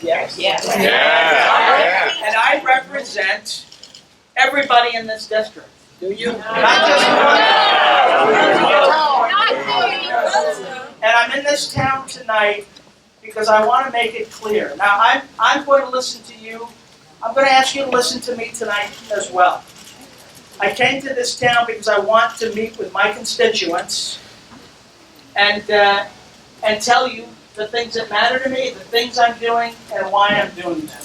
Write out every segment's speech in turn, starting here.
Yes. Yes. Yeah. And I represent everybody in this district. Do you? Not just one. And I'm in this town tonight because I want to make it clear. Now, I'm going to listen to you. I'm going to ask you to listen to me tonight as well. I came to this town because I want to meet with my constituents and tell you the things that matter to me, the things I'm doing, and why I'm doing them.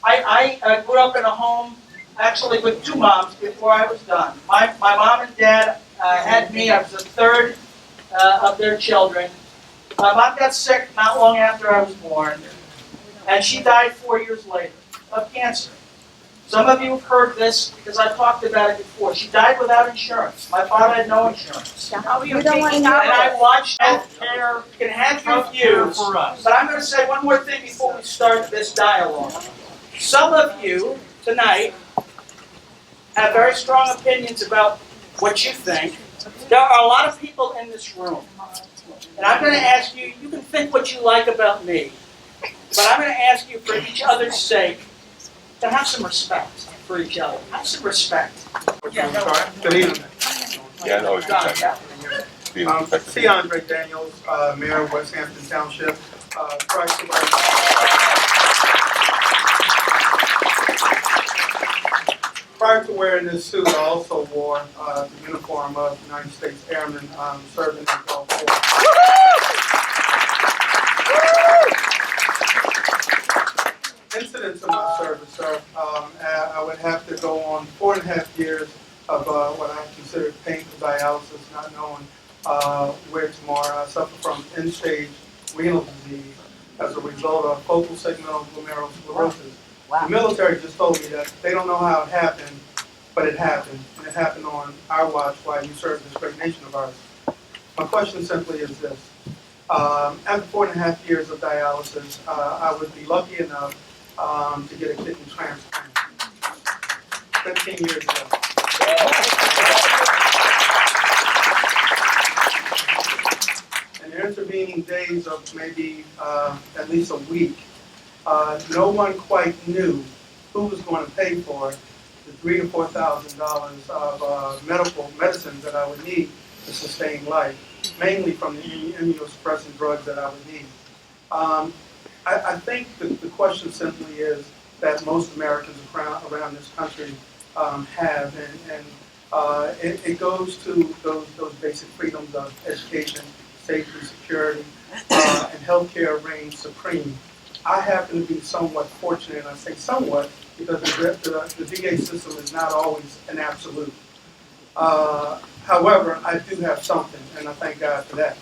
I grew up in a home, actually with two moms before I was done. My mom and dad had me. I was the third of their children. My mom got sick not long after I was born, and she died 4 years later of cancer. Some of you have heard this because I've talked about it before. She died without insurance. My father had no insurance. We don't want to And know. I watched healthcare. You can have your views, but I'm going to say one more thing before we start this dialogue. Some of you tonight have very strong opinions about what you think. There are a lot of people in this room. And I'm going to ask you, you can think what you like about me, but I'm going to ask you for each other's sake to have some respect for each other. Have some respect. Good evening. Yeah, I know what you're saying. C. Andre Daniels, Mayor of West Hampton Township. Prior to wearing this suit, I also wore the uniform of United States Airmen serving in Gulf War. Incidents of my service, sir. I would have to go on 4.5 years of what I consider painful dialysis, not knowing where tomorrow. I suffer from end-stage renal disease as a result of focal segmental glomerulosclerosis. Wow. The military just told me that they don't know how it happened, but it happened. And it happened on our watch while you served this great nation of ours. My question simply is this. After 4.5 years of dialysis, I would be lucky enough to get a kidney transplant 15 years ago. In the intervening days of maybe at least a week, no one quite knew who was going to pay for the $3,000 to $4,000 of medicines that I would need to sustain life, mainly from the immunosuppressant drugs that I would need. I think the question simply is that most Americans around this country have, and it goes to those basic freedoms of education, safety, security, and healthcare reign supreme. I happen to be somewhat fortunate, and I say somewhat because the VA system is not always an absolute. However, I do have something, and I thank God for that.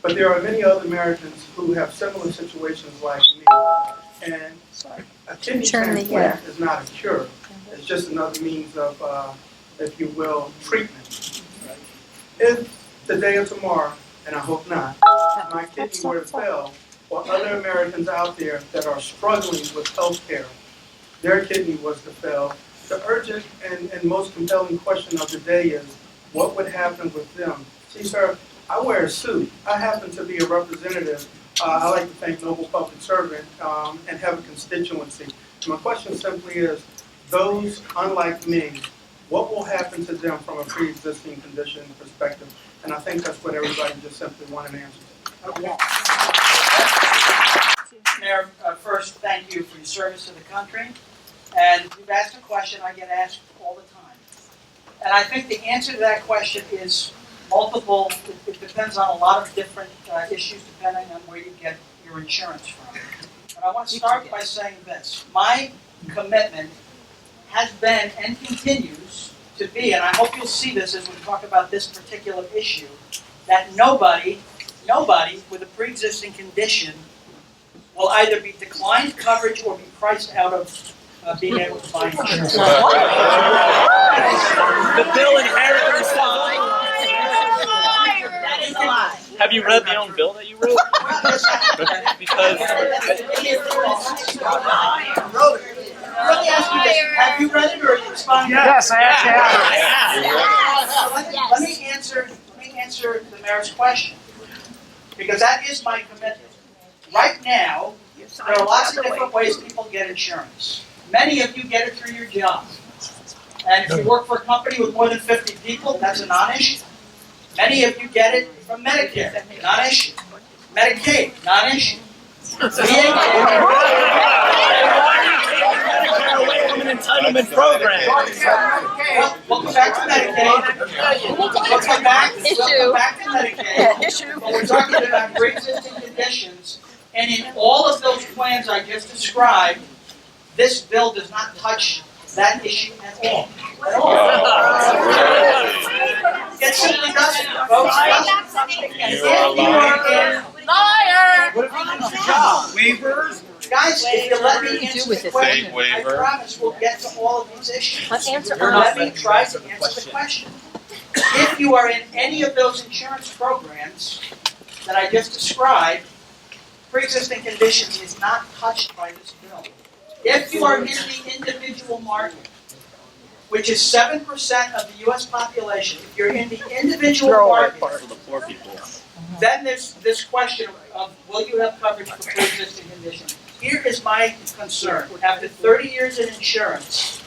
But there are many other Americans who have similar situations like me, and a kidney transplant is not a cure. It's just another means of, if you will, treatment. If today or tomorrow, and I hope not, my kidney were to fail, or other Americans out there that are struggling with health care, their kidney was to fail, the urgent and most compelling question of the day is, what would happen with them? See, sir, I wear a suit. I happen to be a representative. I like to think noble public servant and have a constituency. And my question simply is, those unlike me, what will happen to them from a pre-existing condition perspective? And I think that's what everybody just simply wanted an answer to. Okay. Mayor, first, thank you for your service to the country. And you've asked a question I get asked all the time. And I think the answer to that question is multiple. It depends on a lot of different issues depending on where you get your insurance from. But I want to start by saying this. My commitment has been and continues to be, and I hope you'll see this as we talk about this particular issue, that nobody with a pre-existing condition will either be declined coverage or be priced out of being able to buy insurance. The bill inheritance line. That is a lie. Have you read the own bill that you wrote? Because Let me ask you this. Have you read it or are you responding? Yes, I actually have. Let me answer the mayor's question, because that is my commitment. right now, there are lots of different ways people get insurance. Many of you get it through your job. And if you work for a company with more than 50 people, that's a non-issue. Many of you get it from Medicare, non-issue. Medicaid, non-issue. Entitlement program. Welcome back to Medicaid. Welcome back to Medicaid. But we're talking about pre-existing conditions, and in all of those plans I just described, this bill does not touch that issue at all. At all. It simply doesn't, folks. If you are in Liar! Waivers? Guys, if you let me answer the question, Same I waiver. promise we'll get to all of these issues. But answer Let me try to answer the question. If you are in any of those insurance programs that I just described, pre-existing conditions is not touched by this bill. If you are in the individual market, which is 7% of the U.S. population, if you're in the individual market, For the poor people. then there's this question of will you have coverage for pre-existing conditions? Here is my concern. After 30 years in insurance,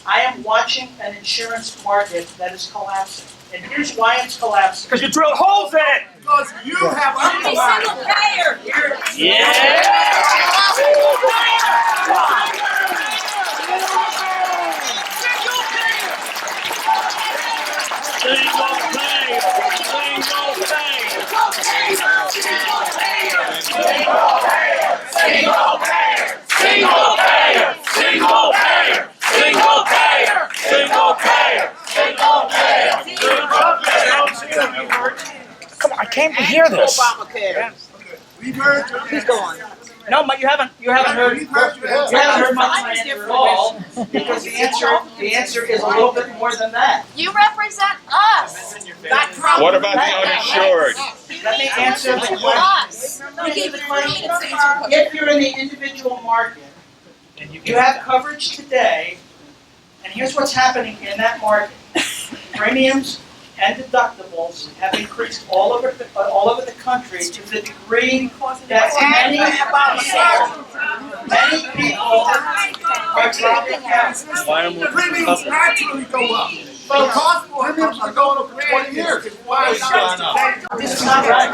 I am watching an insurance market that is collapsing. And here's why it's collapsing. Because you drilled holes in it! Because you have Be single payer! Come on, I came to hear this. We've heard Please go on. No, but you haven't heard. We've heard you. You haven't heard my answer at all, because the answer is a little bit more than that. You represent us. What about the uninsured? Let me answer the question. Us. You gave the question. If you're in the individual market, you have coverage today, and here's what's happening in that market. Premiums and deductibles have increased all over the country to the degree that many people are dropping out. Premiums naturally go up. The cost for premiums are going up for 20 years. Why is that? This is not right.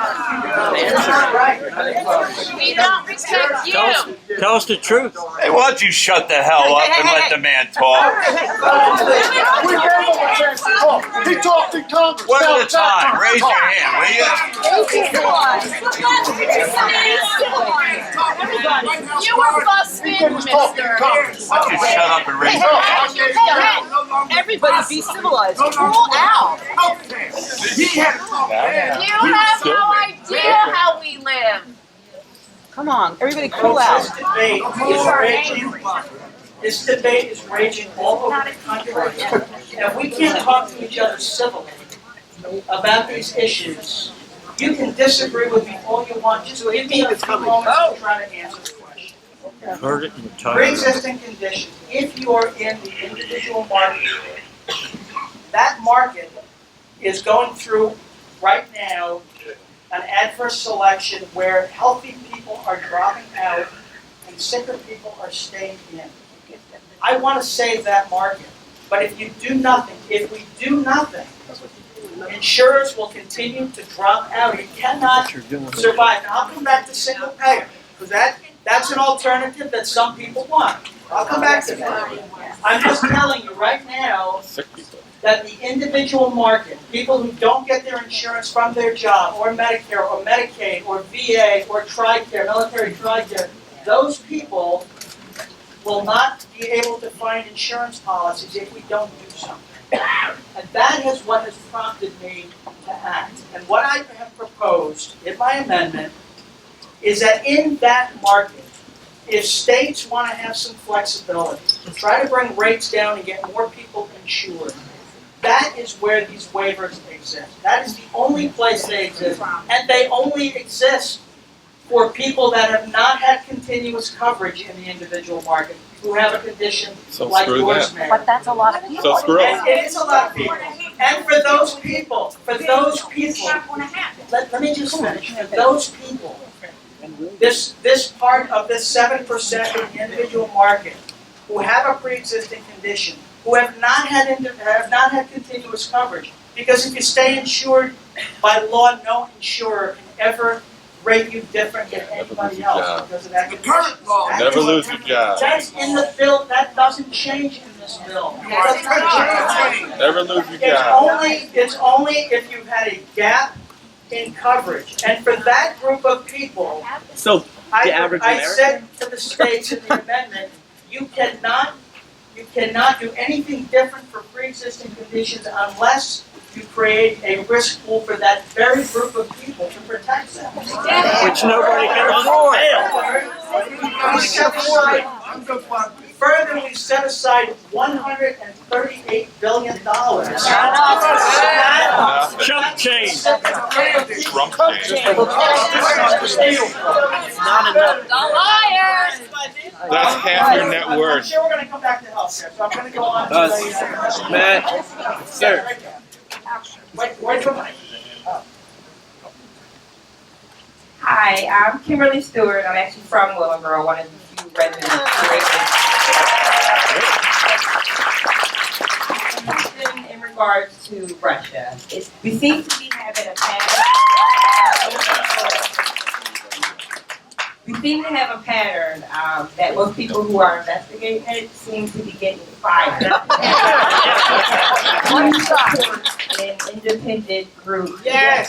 This is not right. We don't respect you. Tell us the truth. Hey, why don't you shut the hell up and let the man talk? We gave him a chance to talk. He talked in Congress. One Now at a it's our time. turn to Raise talk. your hand, will you? You were busted, He was talking in mister. Congress. Why don't you shut up and raise your hand? Everybody be civilized. Cool out. He had to talk then. You have no idea how we live. Come on, everybody cool Folks, out. this debate is raging all over the country. And we can't talk to each other civilly about these issues. You can disagree with me all you want, just give me a few moments to try to answer the question. Heard it and tired. Pre-existing conditions, if you are in the individual market, that market is going through right now an adverse selection where healthy people are dropping out and sicker people are staying in. I want to save that market, but if you do nothing, if we do nothing, insurers will continue to drop out. It cannot survive. Now, I'll come back to single payer, because that's an alternative that some people want. I'll come back to that. I'm just telling you right now that the individual market, people who don't get their insurance from their job, or Medicare, or Medicaid, or VA, or TRICARE, military TRICARE, those people will not be able to find insurance policies if we don't do something. And that is what has prompted me to act. And what I have proposed in my amendment is that in that market, if states want to have some flexibility, try to bring rates down and get more people insured, that is where these waivers exist. That is the only place they exist. And they only exist for people that have not had continuous coverage in the individual market, who have a condition So like screw yours, that. Mayor. But that's a lot of people. So screw it. And it is a lot of people. And for those people, let me just finish. For those people this part of this 7% of the individual market who have a pre-existing condition, who have not had continuous coverage. Because if you stay insured, by law, no insurer can ever rate you different than anybody else because of that The condition. current law. Never lose your job. That's in the bill, that doesn't change in this bill. It does not change. Never lose your job. It's only if you've had a gap in coverage. And for that group of people, So the average I American? said to the states in the amendment, you cannot do anything different for pre-existing conditions unless you create a risk pool for that very group of people to protect them. Which nobody can afford. I'm good fun. Further, we set aside $138 billion. Chump change. Trump change. Not enough. The liars. That's half your net I'm worth. sure we're gonna come back to healthcare, so I'm gonna go on to the. Matt, sir. Wait, where's your mic? Hi, I'm Kimberly Stewart. I'm actually from Willowboro, one of the few residents in regards to Russia. We seem to be having a pattern. We seem to have a pattern that most people who are investigating it seem to be getting fired. An independent group. Yes.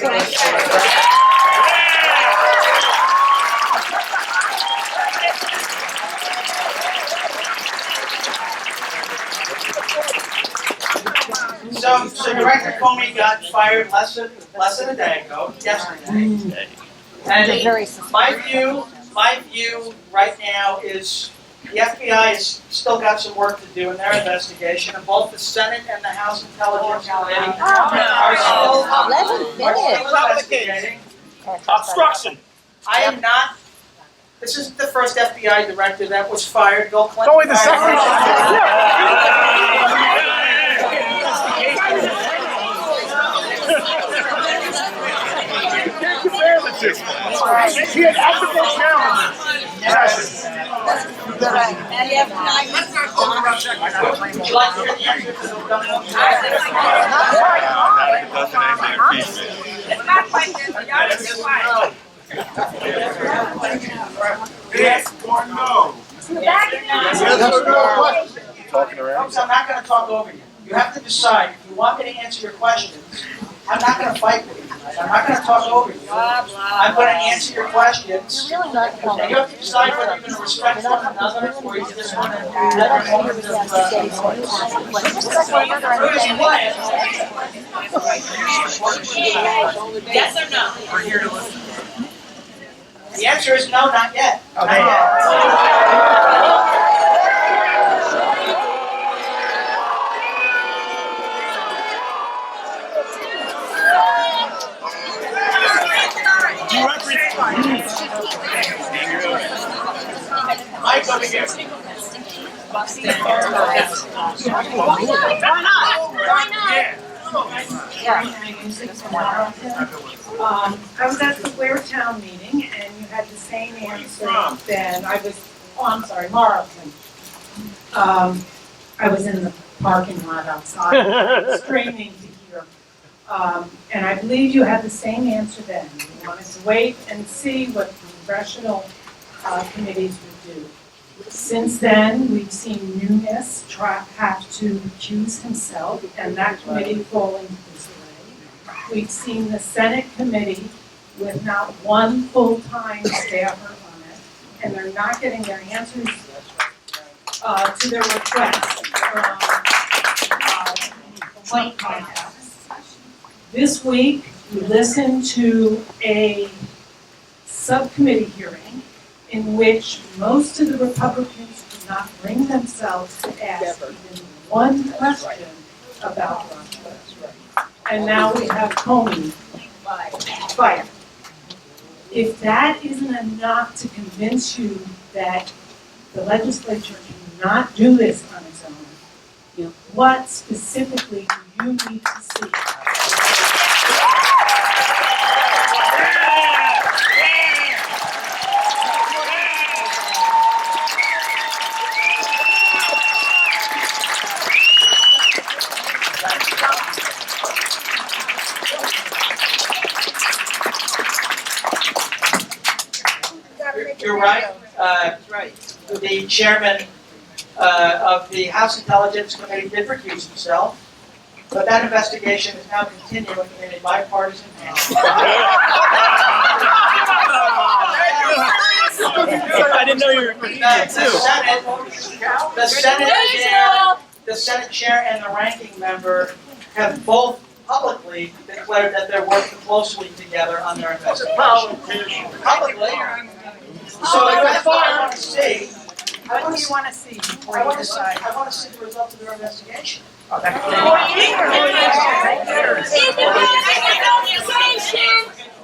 So Director Comey got fired less than a day ago, yesterday. And my view right now is the FBI has still got some work to do in their investigation, and both the Senate and the House Intelligence Committee are still investigating. Obstruction. I am not, this isn't the first FBI director that was fired. Bill Clinton. Only the fired He had ethical challenges. Let's not talk about check. Would you like to hear the answer to the Not if it doesn't end in impeachment. It's my question, so y'all just be quiet. Yes or no? Talking around. Folks, I'm not gonna talk over you. You have to decide, if you want me to answer your questions, I'm not gonna fight with you. I'm not gonna talk over you. I'm gonna answer your questions. And you have to decide whether you're gonna respect one another or you just wanna have a moment of, Yes or no? The answer is no, not yet. Not yet. Mike, over here. I was at the Ware Town meeting and you had the same answer then. I'm sorry, Marlton. I was in the parking lot outside screaming to hear. And I believe you had the same answer then. You wanted to wait and see what the congressional committees would do. Since then, we've seen Nunes have to recuse himself and that committee fall into disarray. We've seen the Senate committee with not one full-time staffer on it, and they're not getting their answers to their requests from the White House. This week, we listened to a subcommittee hearing in which most of the Republicans could not bring themselves to ask even one question about Russia. And now we have Comey fired. If that isn't enough to convince you that the legislature cannot do this on its own, what specifically do you need to see? You're right. The chairman of the House Intelligence Committee did recuse himself, but that investigation is now continuing in a bipartisan manner. I didn't know you were The Senate chair and the ranking member have both publicly declared that they're working closely together on their investigation. Publicly. So that's what I want to see. What do you want to see before I you want to see, decide? I want to see the results of their investigation.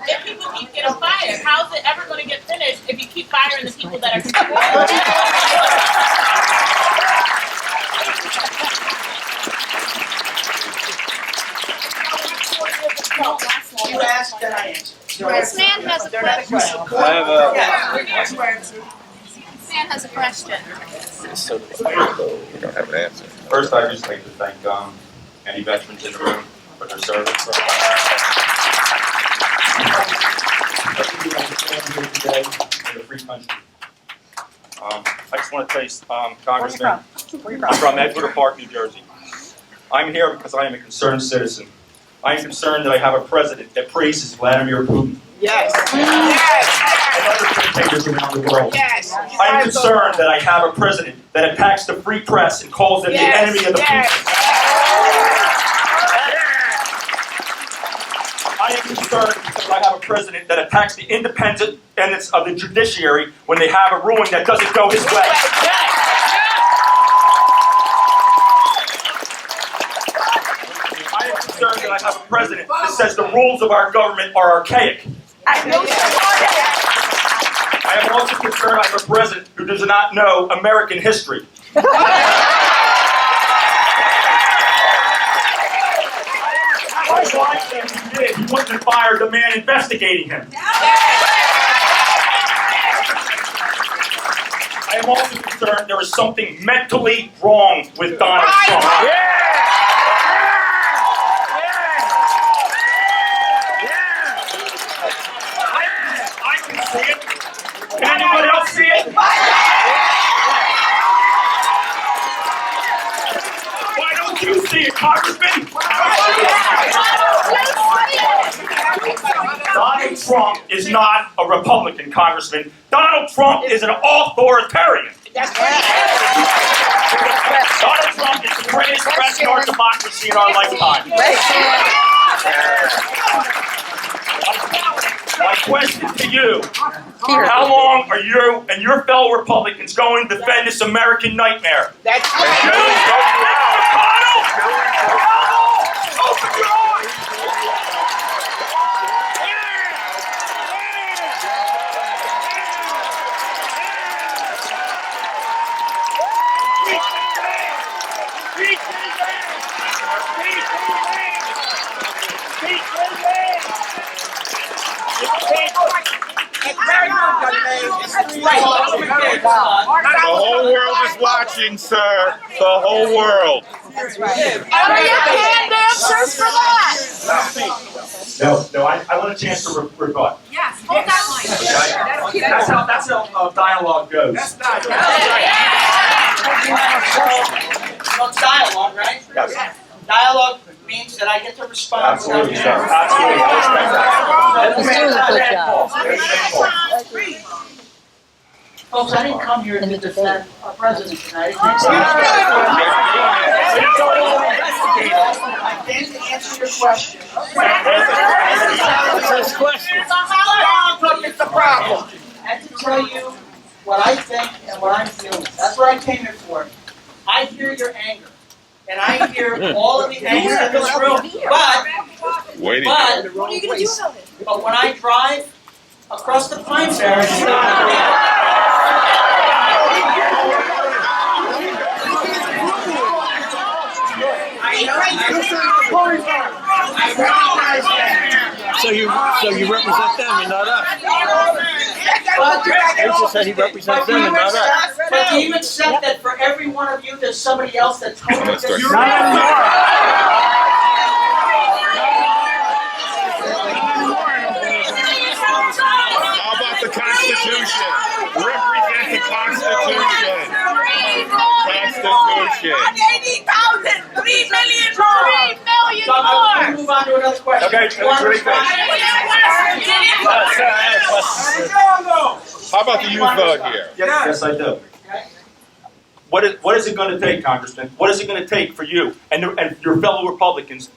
If people keep getting fired, how's it ever going to get finished if you keep firing the people that are? You asked, then I answered. So This man has a they're not question. questions. I have a. Yes. This man has a question. We don't have an answer. First, I'd just like to thank any veterans in the room for their service. In the free country. I just want to tell you, Congressman, I'm from Edgewater Park, New Jersey. I'm here because I am a concerned citizen. I am concerned that I have a president that praises Vladimir Putin. Yes. And other dictators around the world. Yes. I am concerned that I have a president that attacks the free press and calls them the enemy of the people. I am concerned because I have a president that attacks the independence of the judiciary when they have a ruling that doesn't go his way. I am concerned that I have a president that says the rules of our government are archaic. I am also concerned I have a president who does not know American history. He wouldn't fire the man investigating him. I am also concerned there is something mentally wrong with Donald Trump. I can see it. Can anyone else see it? Why don't you see it, Congressman? Donald Trump is not a Republican, Congressman. Donald Trump is an authoritarian. Donald Trump is the greatest threat to our democracy in our lifetime. My question to you, how long are you and your fellow Republicans going to defend this American nightmare? That's Open your eyes! The whole world is watching, sir. The whole world. Are you hand answers for that? No, I want a chance to rebut. Yes, hold that line. Okay? That's how dialogue goes. Well, it's dialogue, right? Yes. Dialogue means that I get to respond. Absolutely, sir. Absolutely. Folks, I didn't come here to defend our president tonight. I came to answer your question. It's the problem. And to tell you what I think and what I'm feeling. That's what I came here for. I hear your anger. And I hear all of the anger in this room. But when I drive across the Pine Barrens, So you represent them and not us. He just said he represents them and not us. But do you accept that for every one of you, there's somebody else that totally disagrees? How about the Constitution? Constitution. Represent the Constitution. Constitution. 180,000, 3 million more. 3 million So, more. we move on to another question. Okay, let's really finish. How about the youth vote here? Yes, I do. What is it going to take, Congressman? What is it going to take for you and your fellow Republicans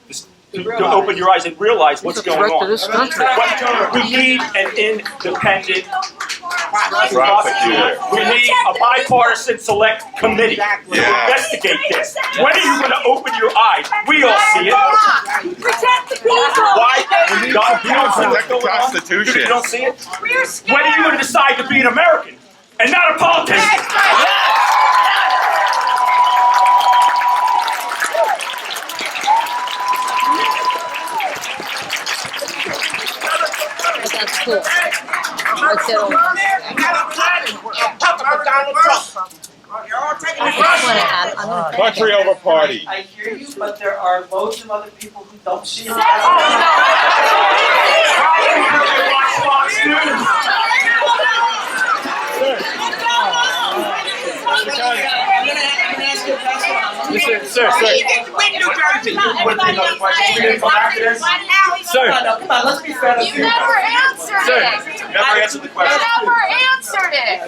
to open your eyes and realize what's going on? We need an independent prosecutor. We need a bipartisan select committee to investigate this. When are you going to open your eyes? We all see it. Protect the people. Why? You don't protect the Constitution. You don't see it? We're scared. When are you going to decide to be an American and not a politician? That's cool. Let's get over. Country over party. I hear you, but there are loads of other people who don't see it. Sir. No, come on, let's be fair. You never answered it. Never answered the question. You never answered it.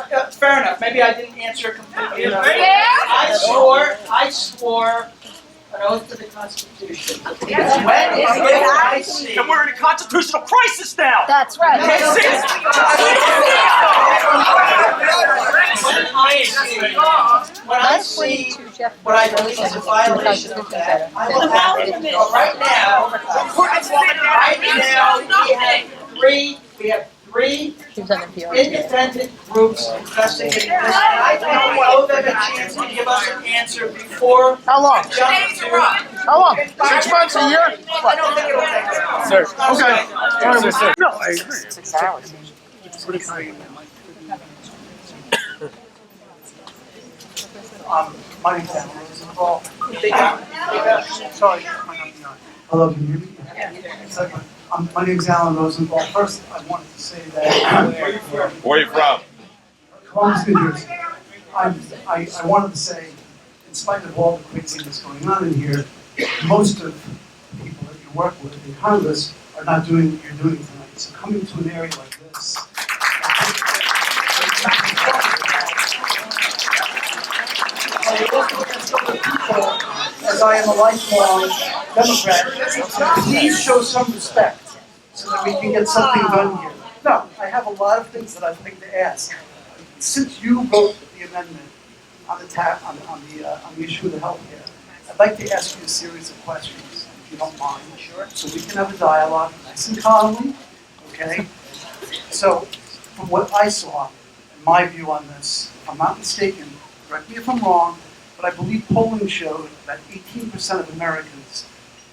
If fair enough, maybe I didn't answer completely enough. Fair? I swore an oath to the Constitution. I see. And we're in a constitutional crisis now. That's right. When I see what I believe is a violation of that, I will have it. Right now, we have three independent groups investigating this. I don't owe them a chance to give us an answer before. How long? we jump to- How long? 6 months, a year? I don't think it'll take that. Sir. Okay. No, I agree. 6 hours. My name's Alan Rosenthal. Sorry, might not be on. Hello, can you hear me? Second. My name's Alan Rosenthal. First, I wanted to say that Where are you from? Columbus, New Jersey. I wanted to say, in spite of all the crazy that's going on in here, most of the people that you work with in Congress are not doing what you're doing tonight. So coming to an area like this, as I am a lifelong Democrat, please show some respect so that we can get something done here. No, I have a lot of things that I'd like to ask. Since you wrote the amendment on the issue of the healthcare, I'd like to ask you a series of questions, if you don't mind. Sure. So we can have a dialogue, nice and calmly, okay? So, from what I saw, and my view on this, if I'm not mistaken, correct me if I'm wrong, but I believe polling showed that 18% of Americans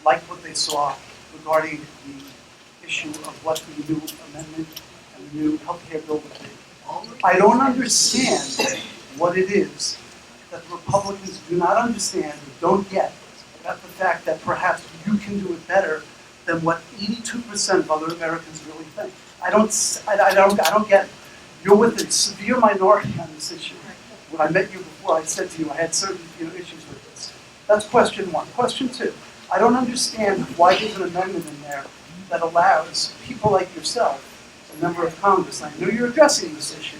liked what they saw regarding the issue of what the new amendment and the new healthcare bill would be. I don't understand what it is that the Republicans do not understand or don't get about the fact that perhaps you can do it better than what 82% of other Americans really think. I don't get it. You're with a severe minority on this issue. When I met you before, I said to you I had certain issues with this. That's question one. Question two, I don't understand why there's an amendment in there that allows people like yourself, a member of Congress, and I know you're addressing this issue,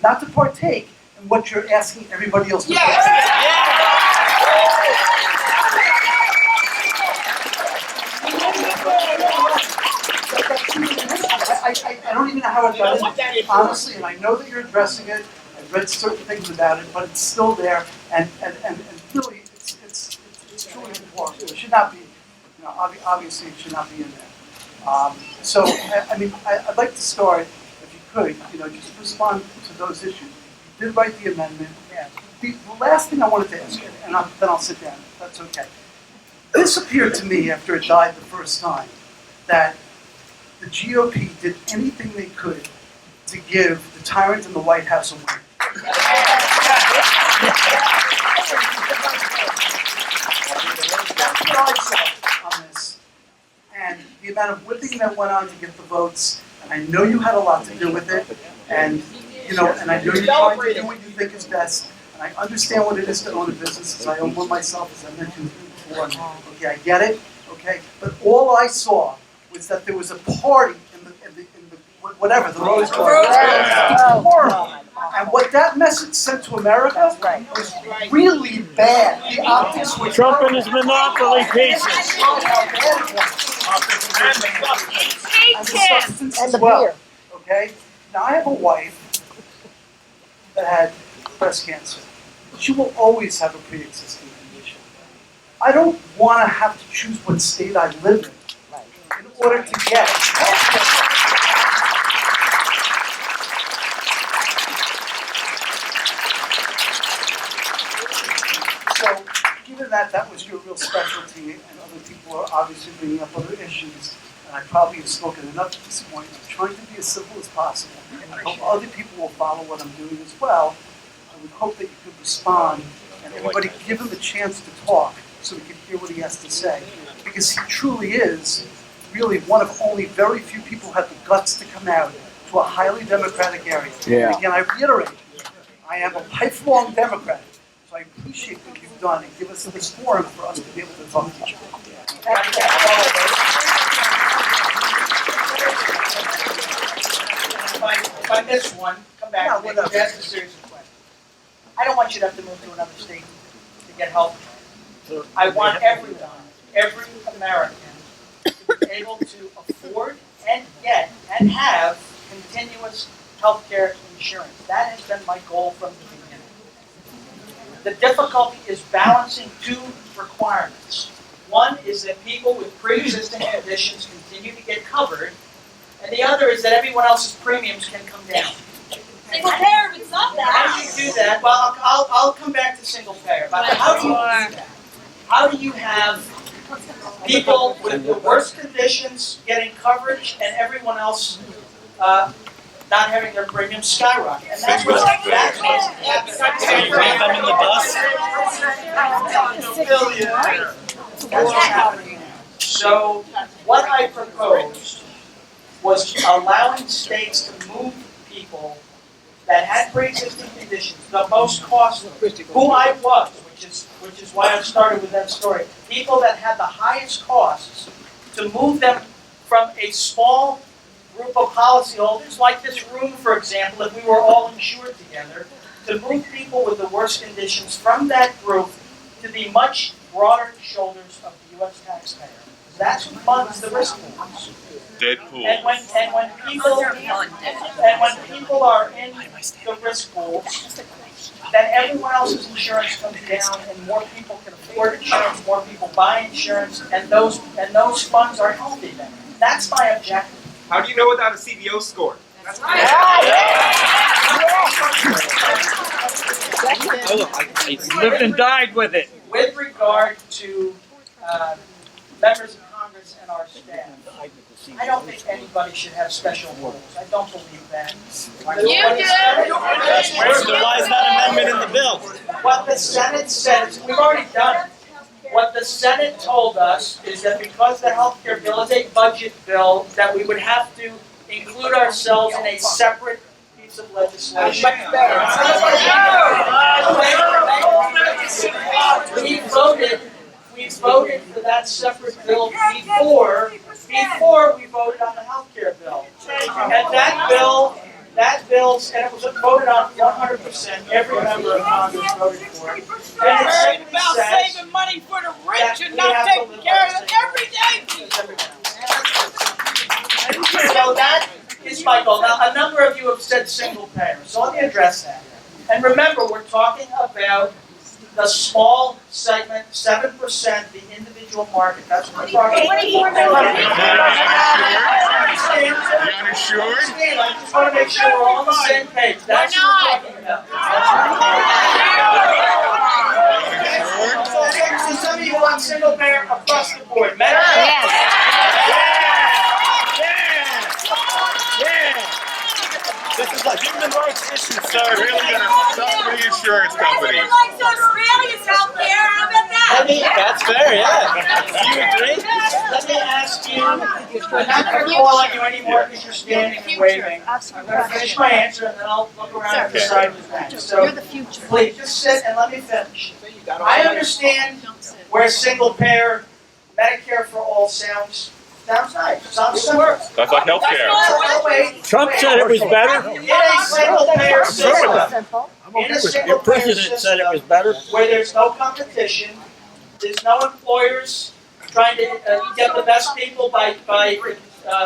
not to partake in what you're asking everybody else to partake. I don't even know how I got in it, honestly, and I know that you're addressing it. I've read certain things about it, but it's still there, and really, it's truly important. It should not be, obviously, it should not be in there. So, I'd like to start, if you could, just respond to those issues. You did write the amendment. The last thing I wanted to ask you, and then I'll sit down, if that's okay. This appeared to me, after it died the first time, that the GOP did anything they could to give the tyrant in the White House a win. That's what I saw on this. And the amount of whipping that went on to get the votes, I know you had a lot to do with it, and, and I know you're trying to do what you think is best, and I understand what it is to own a business, as I own one myself, as I mentioned before. Okay, I get it, okay? But all I saw was that there was a party in the whatever, the Rose Garden. And what that message sent to America was really bad. The optics were Trump and his monopoly pieces. And the beer. Okay? Now I have a wife that had breast cancer. She will always have a pre-existing condition. I don't want to have to choose what state I live in order to get health care. So, given that was your real specialty, and other people are obviously bringing up other issues, and I probably have spoken enough at this point, I'm trying to be as simple as possible. I hope other people will follow what I'm doing as well. I would hope that you could respond, and everybody give him a chance to talk, so we can hear what he has to say. Because he truly is really one of only very few people who have the guts to come out to a highly democratic area. Yeah. And again, I reiterate, I am a lifelong Democrat. So I appreciate what you've done and give us this forum for us to be able to talk to each other. If I miss one, come back and ask a series of questions. I don't want you to have to move to another state to get health care. I want everyone, every American, to be able to afford and get and have continuous health care insurance. That has been my goal from the beginning. The difficulty is balancing two requirements. One is that people with pre-existing conditions continue to get covered, and the other is that everyone else's premiums can come down. Single payer, it's not that. How do you do that? Well, I'll come back to single payer, but how do you do that? How do you have people with the worst conditions getting coverage and everyone else not having their premiums skyrocket? And that's what's You leave them in the bus? That's what's happening now. So what I proposed was allowing states to move people that had pre-existing conditions, the most costly, who I was, which is why I started with that story. People that had the highest costs, to move them from a small group of policyholders, like this room, for example, if we were all insured together, to move people with the worst conditions from that group to the much broader shoulders of the U.S. taxpayer. That's who funds the risk pools. Deadpool. And when people are in the risk pools, then everyone else's insurance comes down, and more people can afford insurance, more people buy insurance, and those funds are healthy then. That's my objective. How do you know without a CBO score? That's right. I lived and died with it. With regard to members of Congress and our staff, I don't think anybody should have special rules. I don't believe that. You do. Why is that amendment in the bill? What the Senate said, we've already done it. What the Senate told us is that because the health care bill is a budget bill, that we would have to include ourselves in a separate piece of legislation. We voted for that separate bill before we voted on the health care bill. And that bill, and it was voted on 100%, every member of Congress voted for it. And it simply says saving money for the that rich and we not have to taking live care by of the them same every day. So that is my goal. Now, a number of you have said single payer, so let me address that. And remember, we're talking about the small segment, 7%, the individual market. That's what we're talking about. You uninsured? I just want to make sure we're all on the same page. That's what we're talking about. So some of you want single payer across the board. This is Human rights issues, sir. Really gonna suck for the insurance companies. Like Australians out there, how about that? That's fair, yeah. Do you agree? Let me ask you, I'm not gonna call on you anymore because you're standing and waving. I'm gonna finish my answer and then I'll look around and decide who's next. So, please, just sit and let me finish. I understand where single payer Medicare for all sounds nice, sounds simple. That's like healthcare. Trump said it was better. In a single payer system, in a single Your payer president said it was system, better. where there's no competition, there's no employers trying to get the best people by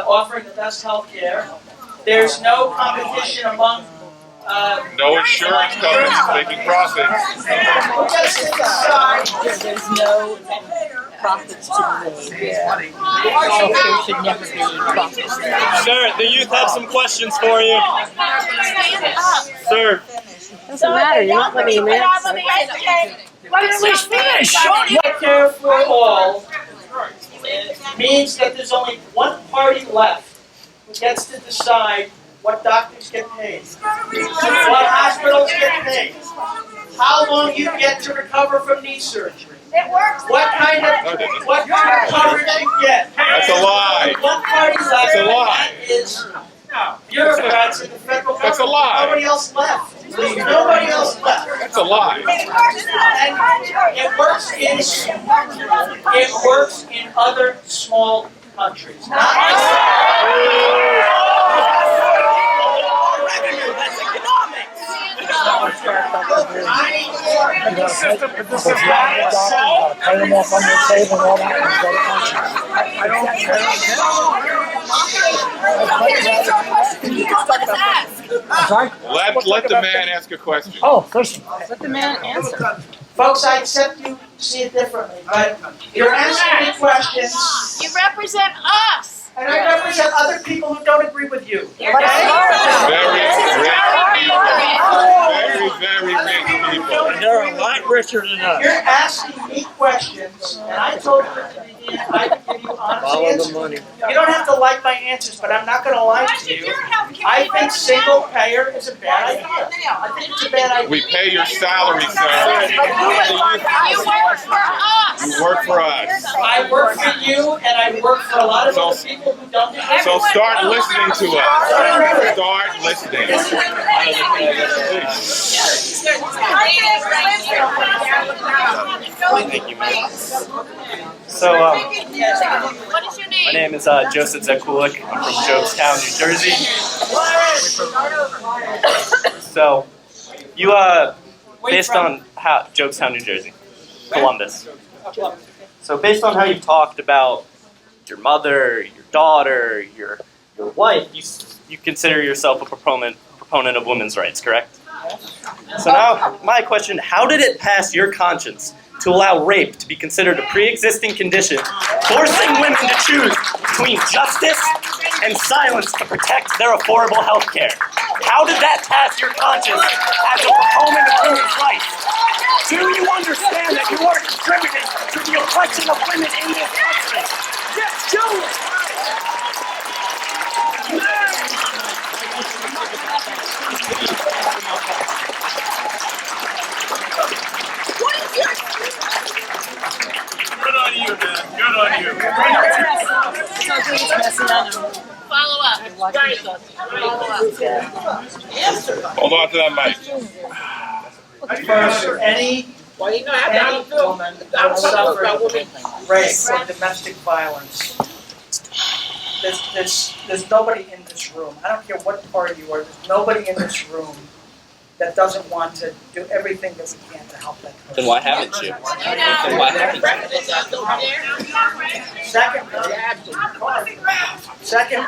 offering the best health care. There's no competition among No insurance companies making profits. There's no profits to be made. Healthcare should never be profits. Sir, the youth have some questions for you. Sir. Doesn't matter, you're not letting him answer. Let at least finish. Medicare for all means that there's only one party left who gets to decide what doctors get paid, what hospitals get paid, how long you get to recover from knee surgery, what kind of coverage you get. That's a lie. One party left. That's a lie. That is bureaucrats in the federal government. That's a lie. Nobody else left. Nobody else left. That's a lie. And it works in other small countries. Not Let the man ask a question. Oh, first, let the man answer. Folks, I accept you see it differently, but you're asking me questions, You represent us. and I represent other people who don't agree with you. Very rich people. Very rich people. And they're a lot richer than us. You're asking me questions, and I told you at the beginning I would give you honest Follow the answers. money. You don't have to like my answers, but I'm not going to lie to you. I think single payer is a bad idea. I think it's a bad idea. We pay your salary, sir. You work for us. You work for us. I work for you, and I work for a lot of other people who don't. So start listening to us. Start listening. Thank you, man. So, What is your name? my name is Joseph Zekulik. I'm from Jobestown, New Jersey. So, you, based on how, Jobestown, New Jersey, Columbus. So, based on how you've talked about your mother, your daughter, your wife, you consider yourself a proponent of women's rights, correct? So now, my question, how did it pass your conscience to allow rape to be considered a pre-existing condition, forcing women to choose between justice and silence to protect their affordable health care? How did that pass your conscience as a proponent of women's rights? Do you understand that you are contributing to the oppression of women in this country? Yes, do it! Good on you, man. Good on you. Follow up. Hold on to that mic. For any woman that suffered rape or domestic violence, there's nobody in this room, I don't care what party you are, there's nobody in this room that doesn't want to do everything that we can to help that person. Then why haven't you? Then why haven't you? Secondly,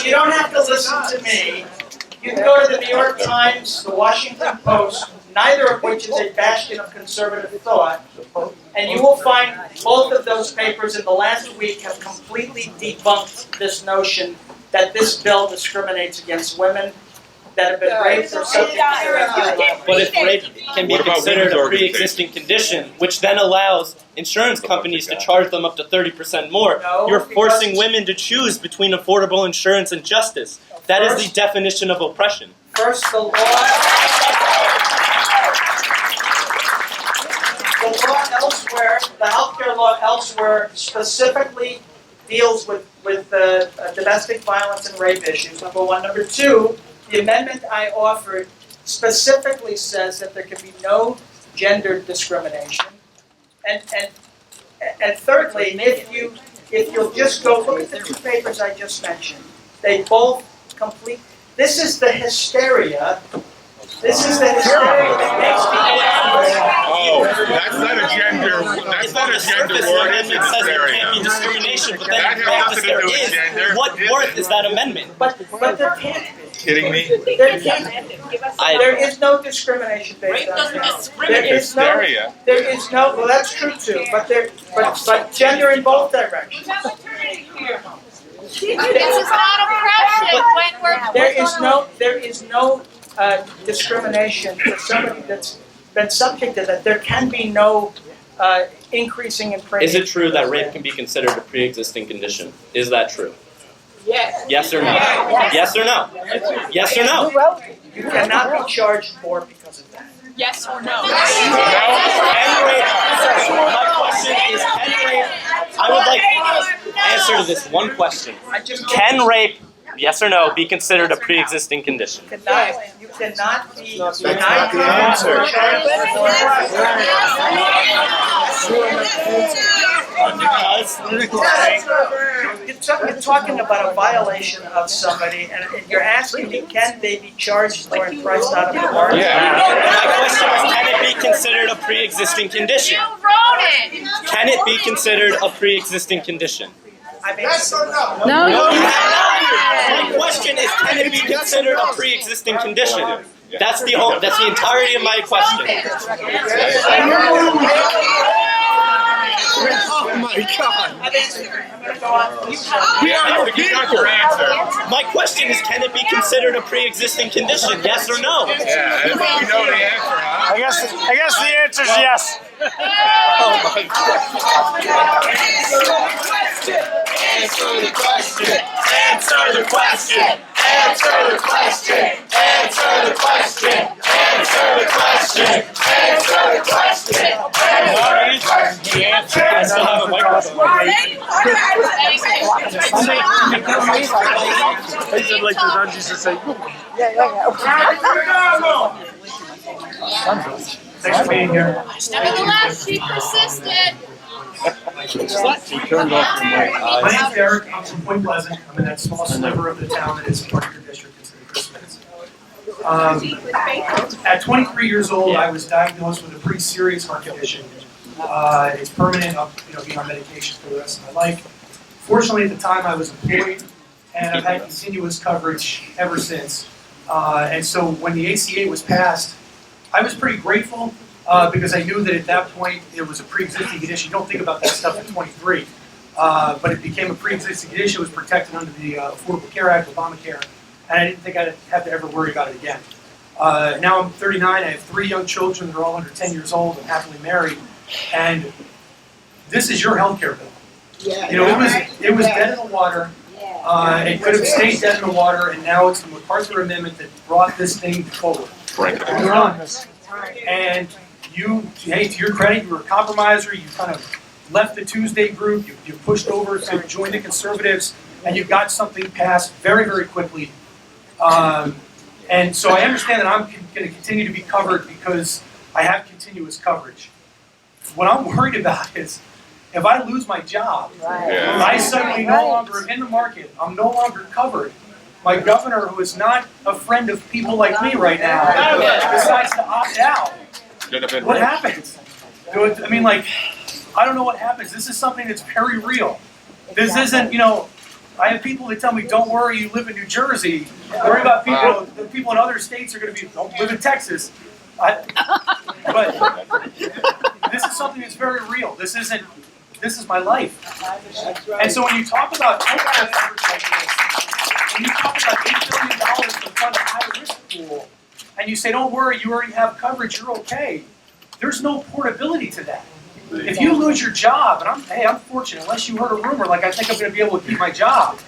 you don't have to listen to me. You can go to the New York Times, the Washington Post, neither of which is a bastion of conservative thought, and you will find both of those papers in the last week have completely debunked this notion that this bill discriminates against women that have been raped or subject to rape. But if rape can be What about considered women's a pre-existing condition, which then allows insurance companies to charge them up to 30% more, No, you're because- forcing women to choose between affordable insurance and justice. That is the definition of oppression. First, the law elsewhere, the healthcare law elsewhere specifically deals with domestic violence and rape issues, number one. Number two, the amendment I offered specifically says that there can be no gender discrimination. And thirdly, if you'll just go look at the two papers I just mentioned, they both complete. This is the hysteria. This is the hysteria that makes me. Oh, that's not a gender word, it's It says there can't be hysteria. discrimination, but That then has nothing to there do with is. gender. What worth is that amendment? But there can't be. Kidding me? There can't be. There is no discrimination based Rape on doesn't gender. discriminate. Hysteria. There is no, well, that's true too, but gender in both directions. This is not oppression when we're. There is no discrimination for somebody that's been subject to that. There can be no increasing in premium. Is it true that rape can be considered a pre-existing condition? Is that true? Yes. Yes or no? Yes or no? Yes or no? You cannot be charged more because of that. Yes or no? Can rape, my question is, can rape, I would like answer to this one question. Can rape, yes or no, be considered a pre-existing condition? You cannot be That's not the answer. You're talking about a violation of somebody, and you're asking me, can they be charged more and priced out of the market? My question is, can it be considered a pre-existing condition? You wrote it. Can it be considered a pre-existing condition? I mean, Yes or no? No, you cannot. My question is, can it be considered a pre-existing condition? That's the entirety of my question. Oh my God. I'm gonna go on. You got your answer. My question is, can it be considered a pre-existing condition? Yes or no? Yeah, you know the answer, huh? I guess the answer is yes. Oh my Answer the question. Answer the question. Answer the question. Answer the question. Answer the question. Answer the question. I still have a microphone. I said like the nuns used to say. Thanks for being here. Nevertheless, she persisted. My name's Eric. I'm from Point Pleasant. I'm in that small sliver of the town that is part of your district, considered Chris At 23 years old, I was diagnosed with a pretty serious heart condition. It's permanent. I'll be on medication for the rest of my life. Fortunately, at the time, I was employed, and I've had continuous coverage ever since. And so when the ACA was passed, I was pretty grateful because I knew that at that point it was a pre-existing condition. You don't think about that stuff at 23. But it became a pre-existing condition. It was protected under the Affordable Care Act, Obamacare, and I didn't think I'd have to ever worry about it again. Now I'm 39. I have 3 young children. They're all under 10 years old. I'm happily married. And this is your health care bill. It was dead in the water. It could have stayed dead in the water, and now it's the MacArthur Amendment that brought this thing forward. And hey, to your credit, you were a compromiser. You kind of left the Tuesday group. You pushed over to join the Conservatives, and you got something passed very, very quickly. And so I understand that I'm going to continue to be covered because I have continuous coverage. What I'm worried about is if I lose my job, I suddenly no longer am in the market. I'm no longer covered. My governor, who is not a friend of people like me right now, decides to opt out. What happens? I mean, I don't know what happens. This is something that's very real. This isn't, I have people that tell me, don't worry, you live in New Jersey. Worry about people in other states are going to don't live in Texas. But this is something that's very real. This is my life. And so when you talk about healthcare coverage like this, when you talk about $8 billion to fund a high-risk pool, and you say, don't worry, you already have coverage, you're okay, there's no portability to that. If you lose your job, and I'm fortunate, unless you heard a rumor, like I think I'm going to be able to keep my job.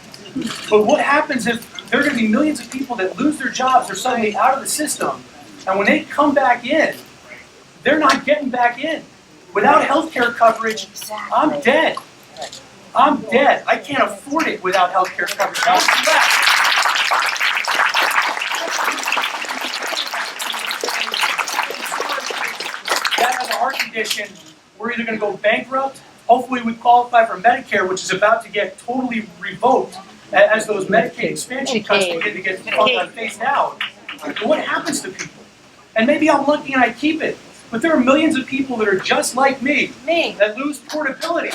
But what happens if there are going to be millions of people that lose their jobs, they're suddenly out of the system, and when they come back in, they're not getting back in. Without health care coverage, I'm dead. I'm dead. I can't afford it without health care coverage. What's left? That has a heart condition, we're either going to go bankrupt, hopefully we qualify for Medicare, which is about to get totally revoked as those Medicaid expansion cuts begin to get phased out. What happens to people? And maybe I'm lucky and I keep it, but there are millions of people that are just like me, that lose portability,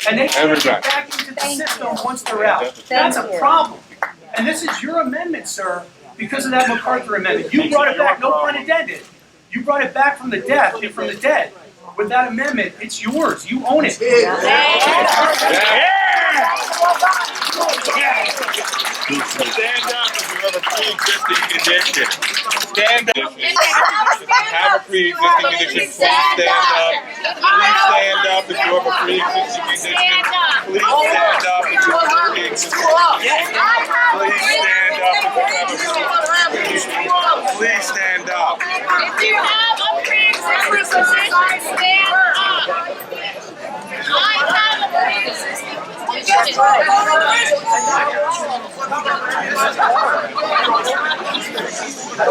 and they can't get back into the system once they're out. That's a problem. And this is your amendment, sir, because of that MacArthur amendment. You brought it back, no pun intended. You brought it back from the dead. With that amendment, it's yours. You own it. Stand up if you have a pre-existing condition. Stand up. If you have a pre-existing condition, please stand up. Please stand up if you have a pre-existing condition. Please stand up if you have a pre-existing condition. Please stand up if you have a pre-existing condition. Please stand up. If you have a pre-existing condition, stand up. I have a pre-existing condition. I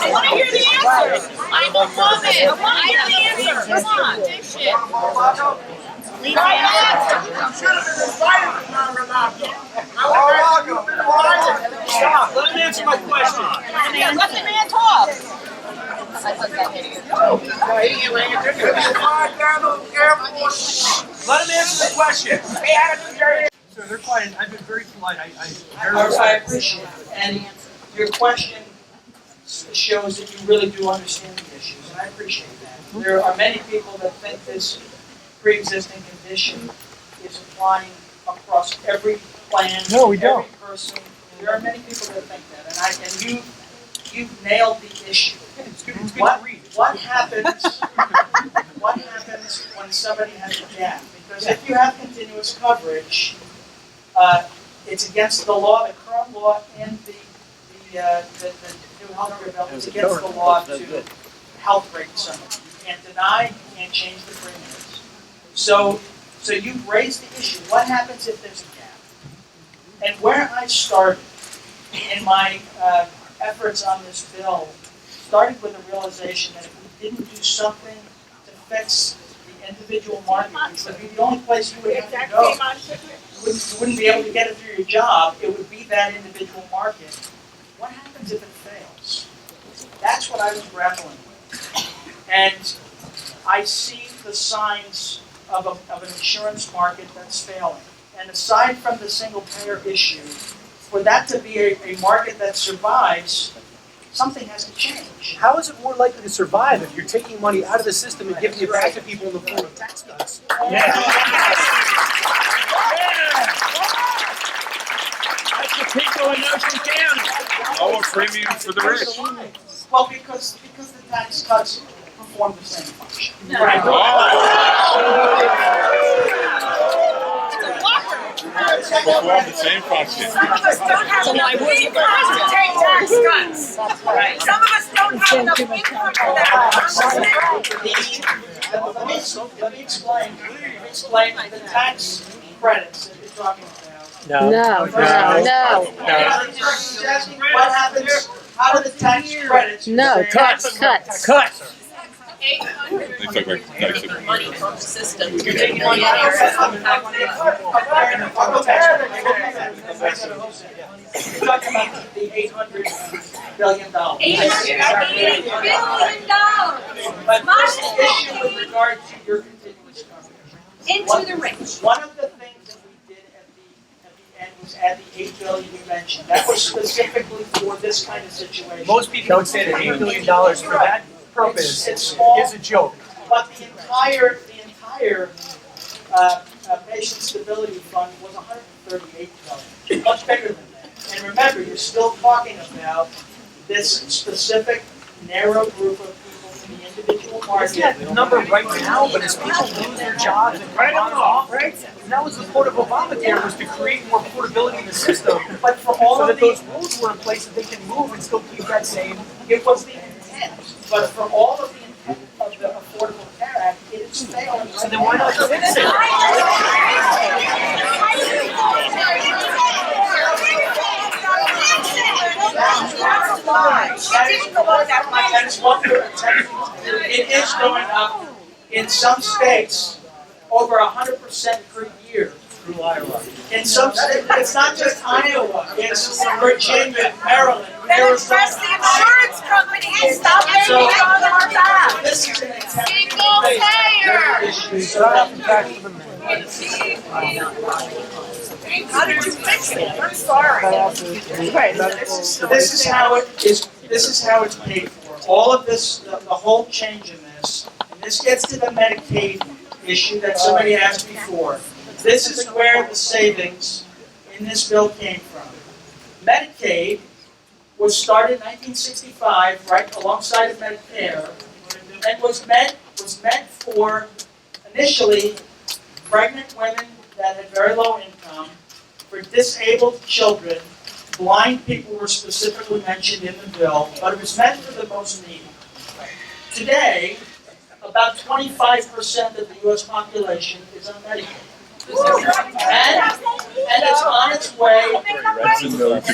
want to hear the answer. I'm a woman. I have the answer. Come on, this shit. Leave me Stop. Let him answer my question. Let the man talk. Let him answer the question. So they're quiet. I've been very polite. I appreciate it. And your question shows that you really do understand the issues, and I appreciate that. There are many people that think this pre-existing condition is applying across every plan, every person. There are many people that think that, and you've nailed the issue. What happens? What happens when somebody has a gap? Because if you have continuous coverage, it's against the law, the current law, and the new health care bill. It's against the law to health rate someone. You can't deny. You can't change the premiums. So you've raised the issue. What happens if there's a gap? And where I started in my efforts on this bill started with the realization that if we didn't do something to fix the individual market, which would be the only place you would have to go, you wouldn't be able to get it through your job, it would be that individual market. What happens if it fails? That's what I was grappling with. And I see the signs of an insurance market that's failing. And aside from the single payer issue, for that to be a market that survives, something has to change. How is it more likely to survive if you're taking money out of the system and giving it back to people in the form of tax cuts? That's the people in Ocean County. Lower premiums for the rich. Well, because the tax cuts perform the same function. Perform the same function. Some of us don't have enough income to take tax cuts. Some of us don't have enough income for that. Let me explain the tax credits that you're talking about. No. She's asking what happens, how do the tax credits? No, cuts. Money from the system. You're taking money out of the system. You're talking about the $800 billion. $880 billion. But what's the issue with regard to your continuous coverage? Into the rich. One of the things that we did at the end was add the $8 billion you mentioned. That was specifically for this kind of situation. Most people would say that $8 billion for that purpose it's small, is a joke. but the entire Education Stability Fund was $138 million, much bigger than that. And remember, you're still talking about this specific narrow group of people in the individual market. Yeah, the number right now, but as people lose their jobs and come off, right? That was the point of Obamacare, was to create more portability in the system, But for all so of that the, those rules were in place that they can move and still keep that same. it was the intent, but for all of the intent of the Affordable Care Act, it is failing. So then why not fix it? That's why. She didn't go on that much. That's what we're attempting to do. It is going up in some states over 100% per year. Through Iowa. In some states, it's not just Iowa, it's Virginia, Maryland, Then Arizona. address the insurance company and stop making it on our back. This is an attempt to Single make payer. their issues so that How did you fix it? I'm sorry. This is how it is. This is how it's paid for. All of this, the whole change in this, and this gets to the Medicaid issue that somebody asked before. This is where the savings in this bill came from. Medicaid was started in 1965, right alongside of Medicare, and was meant for initially pregnant women that had very low income, for disabled children. Blind people were specifically mentioned in the bill, but it was meant for the most needy. Today, about 25% of the U.S. population is on Medicaid. And it's on its way, and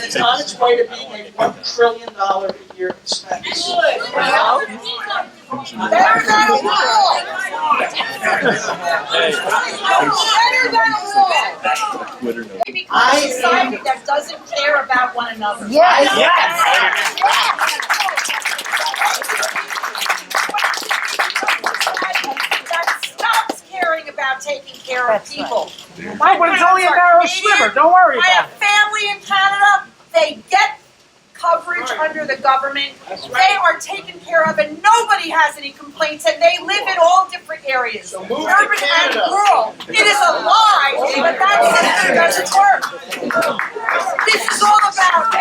it's on its way to being a $1 trillion a year expense. Better than a wall. Better than a wall. We become a society that doesn't care about one another. That stops caring about taking care of people. But it's only a narrow sliver, don't worry I about have family in Canada. They get coverage under the government. They are taken care of, and nobody has any complaints. And they live in all different areas, urban and rural. It is a lie, but that system doesn't work. This is all about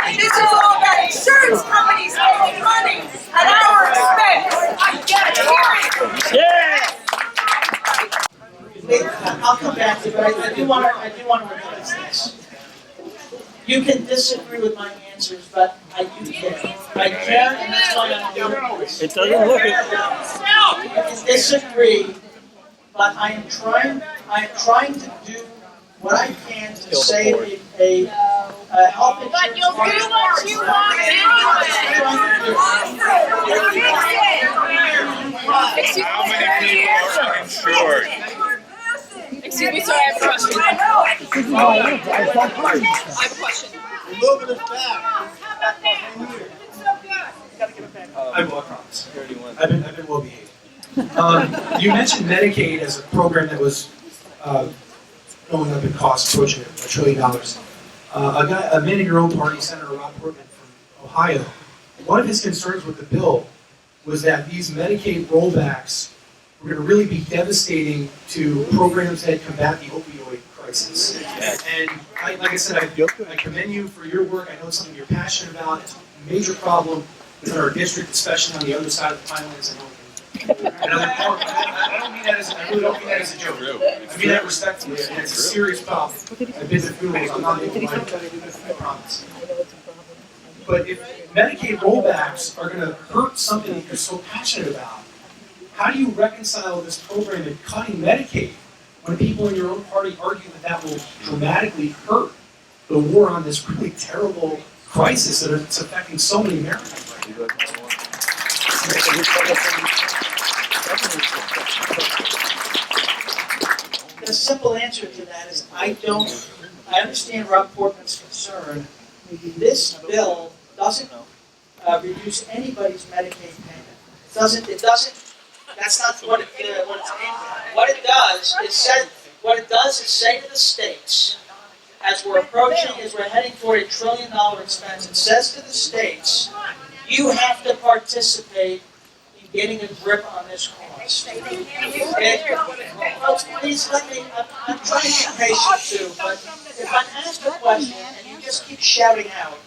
insurance companies making money at our expense. I get it. Yeah. I'll come back to it, but I do want to address this. You can disagree with my answers, but I do care. I care, and that's why I'm doing this. It doesn't look it. You can disagree, but I am trying to do what I can to save a health insurance. But you'll do what you want anyway. How many people are uninsured? Excuse me, sorry, I have a question. I have a question. Moving us back. I will, I promise. I've been well behaved. You mentioned Medicaid as a program that was going up in cost, approaching $1 trillion. A man in your own party, Senator Rob Portman from Ohio, one of his concerns with the bill was that these Medicaid rollbacks were going to really be devastating to programs that combat the opioid crisis. And like I said, I commend you for your work. I know it's something you're passionate about. It's a major problem in our district, especially on the other side of the Pinelands. And I don't mean that as I really don't mean that as a joke. I mean that respectfully, and it's a serious problem. I've been to funerals. I'm not able to I promise. But if Medicaid rollbacks are going to hurt something that you're so passionate about, how do you reconcile this program and cutting Medicaid when people in your own party argue that that will dramatically hurt the war on this really terrible crisis that is affecting so many Americans right now? The simple answer to that is I understand Rob Portman's concern. This bill doesn't reduce anybody's Medicaid payment. It doesn't, that's not what it's aimed at. What it does is say to the states, as we're heading toward $1 trillion expense, it says to the states, you have to participate in getting a grip on this cost. Please let me, I'm trying to be patient too, but if I'm asked a question and you just keep shouting out,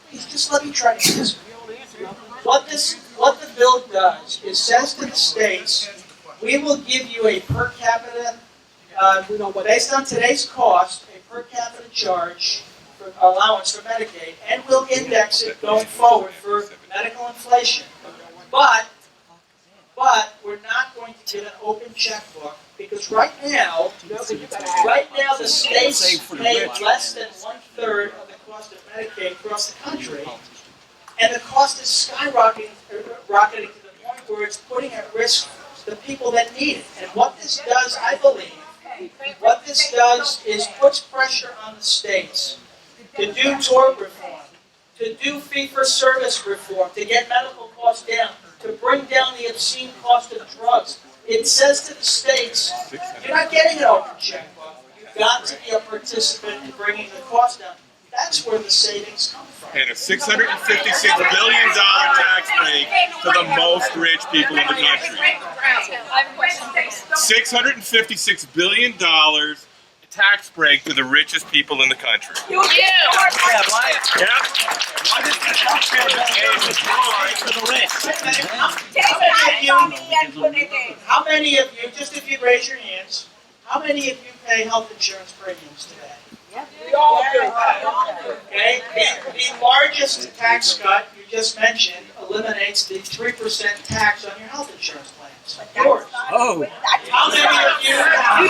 please just let me try to answer. What the bill does is says to the states, we will give you a per capita, based on today's cost, a per capita charge for allowance for Medicaid, and we'll index it going forward for medical inflation. But we're not going to give an open checkbook because right now the states pay less than 1/3 of the cost of Medicaid across the country, and the cost is skyrocketing to the point where it's putting at risk the people that need it. And what this does, I believe, is puts pressure on the states to do tort reform, to do fee-for-service reform, to get medical costs down, to bring down the obscene cost of drugs. It says to the states, you're not getting an open checkbook. You've got to be a participant in bringing the cost down. That's where the savings come from. And a $656 billion tax break to the most rich people in the country. $656 billion tax break to the richest people in the country. You. How many of you, just if you raise your hands, how many of you pay health insurance premiums today? We all do. Okay, the largest tax cut you just mentioned eliminates the 3% tax on your health insurance plans. Yours. Oh. How many of you? How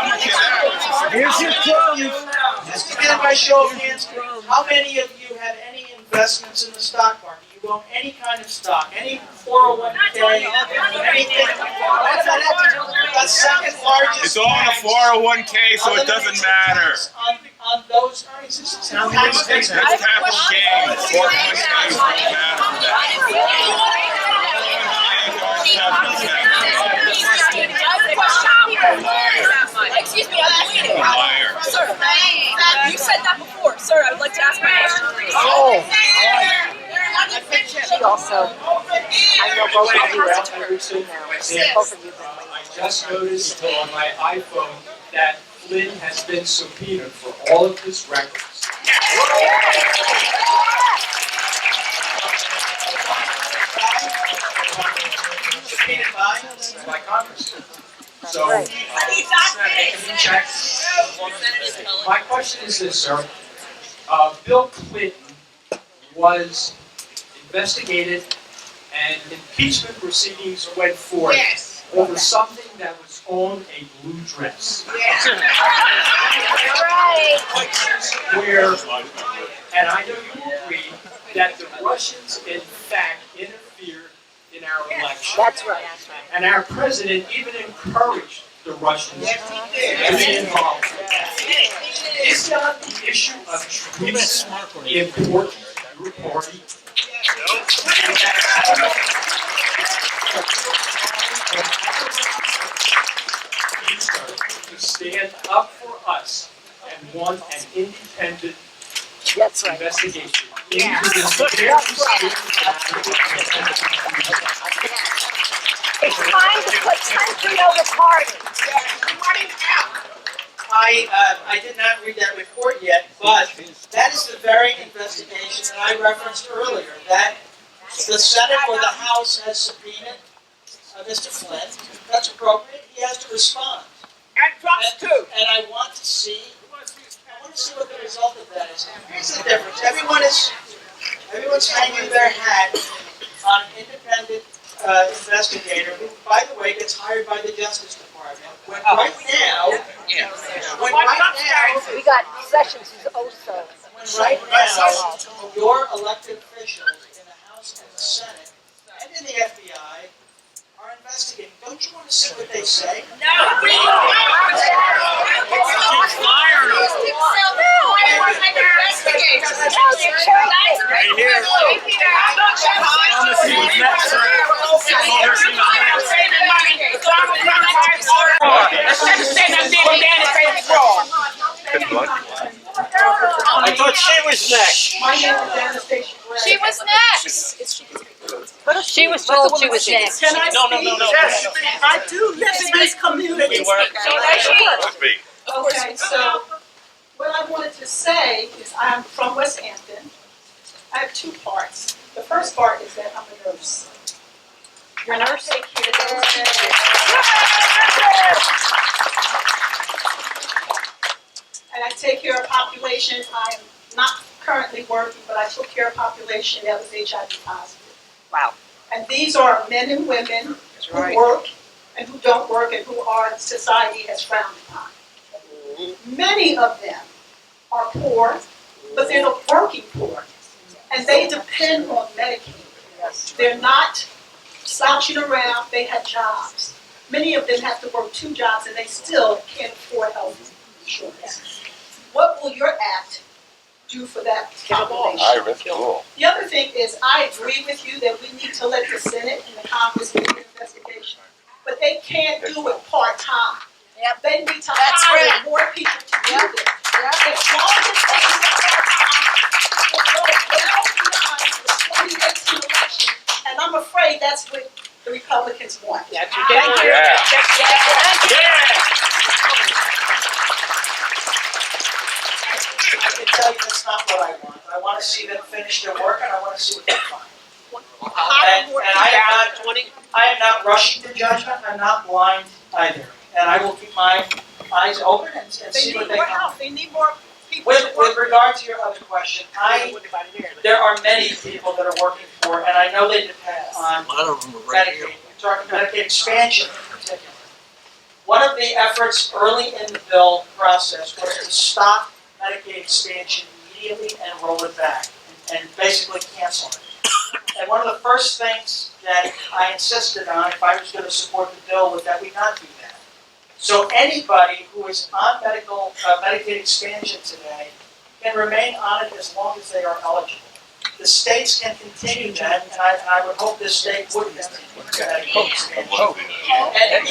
much is that? Here's your crumbs. Just to get by show of hands, how many of you have any investments in the stock market? You own any kind of stock, any 401k, anything. The second largest. It's all in a 401k, so it doesn't matter. On those earnings, this is how tax That's capital gains. 401k doesn't matter for Excuse me, I'm bleeding. Sir, you said that before. Sir, I would like to ask my question, please. She also, I know both of you are on YouTube now. Both of you. I just noticed on my iPhone that Flynn has been subpoenaed for all of his records. By Congress. So, my question is this, sir. Bill Clinton was investigated and impeachment proceedings went forth over something that was on a blue dress. Where, and I know you agree, that the Russians in fact interfered in our election. That's right. And our president even encouraged the Russians to be involved. Is not the issue of treason important to your party? To stand up for us and want an independent investigation into this very It's time to put country over party. I did not read that report yet, but that is the very investigation that I referenced earlier, that the Senate or the House has subpoenaed Mr. Flynn. That's appropriate. He has to respond. And Trump's too. And I want to see what the result of that is. Here's the difference. Everyone's hanging their hat on an independent investigator who, by the way, gets hired by the Justice Department. When right now, We got Sessions who's also. right now, your elected officials in the House and the Senate and in the FBI are investigating. Don't you want to see what they say? No, we don't. I thought she was next. She was next. She was told she was next. Can I No, no, speak? no, no. Yes, I do live in this community. We weren't. Speak. Okay, so what I wanted to say is I'm from West Hampton. I have two parts. The first part is that I'm a nurse. You're a nurse? Take care of those people. And I take care of population. I am not currently working, but I took care of population that was HIV positive. Wow. And these are men and women who work and who don't work and who our society has frowned upon. Many of them are poor, but they're the working poor. And they depend on Medicaid. They're not slouching around, they have jobs. Many of them have to work 2 jobs and they still can't afford health insurance. What will your act do for that population? The other thing is, I agree with you that we need to let the Senate and the Congress do the investigation. But they can't do it part-time. They need to hire more people to do this. As long as they do it part-time, it will go well beyond the 2018 election. And I'm afraid that's what the Republicans want. Thank you. I can tell you that's not what I want. I want to see them finish their work and I want to see what they find. And I am not rushing to judgment, I'm not blind either. And I will keep my eyes open and They see what need they more come. help, they need more people to With work. regard to your other question, there are many people that are working for, and I know they depend on Medicaid. We're talking Medicaid expansion in particular. One of the efforts early in the bill process was to stop Medicaid expansion immediately and roll it back, and basically cancel it. And one of the first things that I insisted on, if I was going to support the bill, was that we not do that. So anybody who is on Medicaid expansion today can remain on it as long as they are eligible. The states can continue that, and I would hope this state would continue Medicaid expansion. And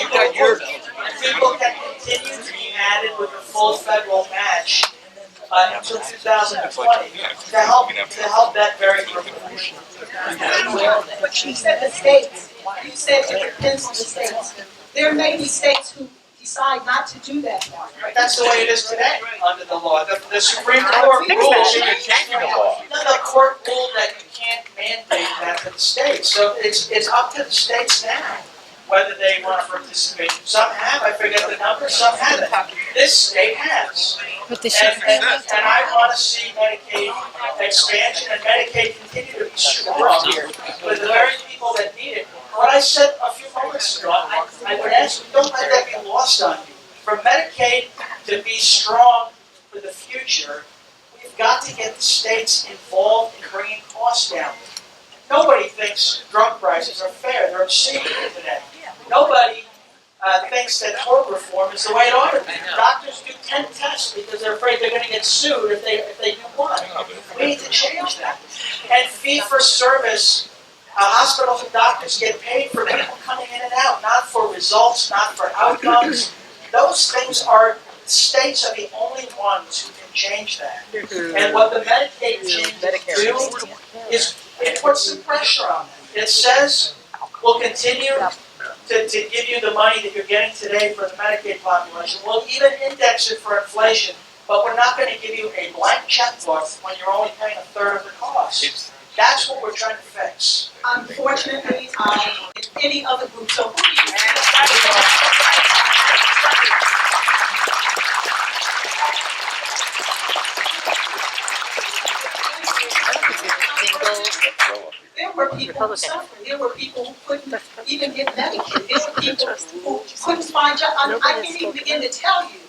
people can continue to be added with a full federal match until 2020 to help that very group. But you said the states, you said it depends on the states. There may be states who decide not to do that now. That's the way it is today under the law. The Supreme Court rules. The court ruled that you can't mandate that to the states. So it's up to the states now whether they want to participate. Some have, I forget the number, some haven't. This state has. And I want to see Medicaid expansion and Medicaid continue to be strong with the very people that need it. What I said a few moments ago, I would ask, don't let that be lost on you. For Medicaid to be strong for the future, we've got to get the states involved in bringing costs down. Nobody thinks drug prices are fair. They're obscene today. Nobody thinks that tort reform is the way it ought to be. Doctors do 10 tests because they're afraid they're going to get sued if they do one. We need to change that. And fee-for-service, hospitals and doctors get paid for people coming in and out, not for results, not for outcomes. Those things are, states are the only ones who can change that. And what the Medicaid changes do is it puts some pressure on them. It says, we'll continue to give you the money that you're getting today for the Medicaid population. We'll even index it for inflation, but we're not going to give you a blank checkbook when you're only paying a third of the cost. That's what we're trying to fix. Unfortunately, in any other group, so who do you There were people who suffered. There were people who couldn't even get Medicaid. There were people who couldn't find jobs. I can't even begin to tell you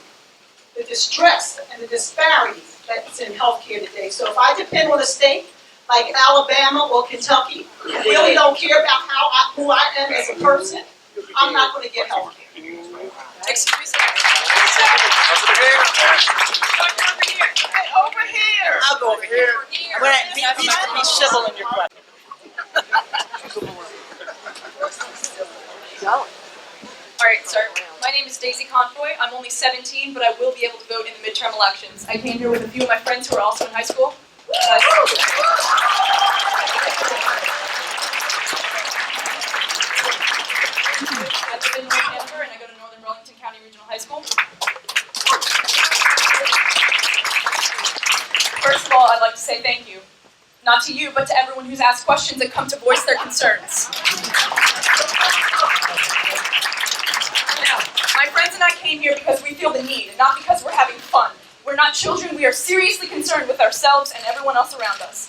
the distress and the disparity that's in healthcare today. So if I depend on a state like Alabama or Kentucky, who really don't care about who I am as a person, I'm not going to get healthcare. Excuse me. Over here. I'll go over here. I'm going to be civil in your question. All right, sir. My name is Daisy Confoy. I'm only 17, but I will be able to vote in the midterm elections. I came here with a few of my friends who are also in high school. Wellington County Regional High School. First of all, I'd like to say thank you. Not to you, but to everyone who's asked questions and come to voice their concerns. Now, my friends and I came here because we feel the need, and not because we're having fun. We're not children, we are seriously concerned with ourselves and everyone else around us.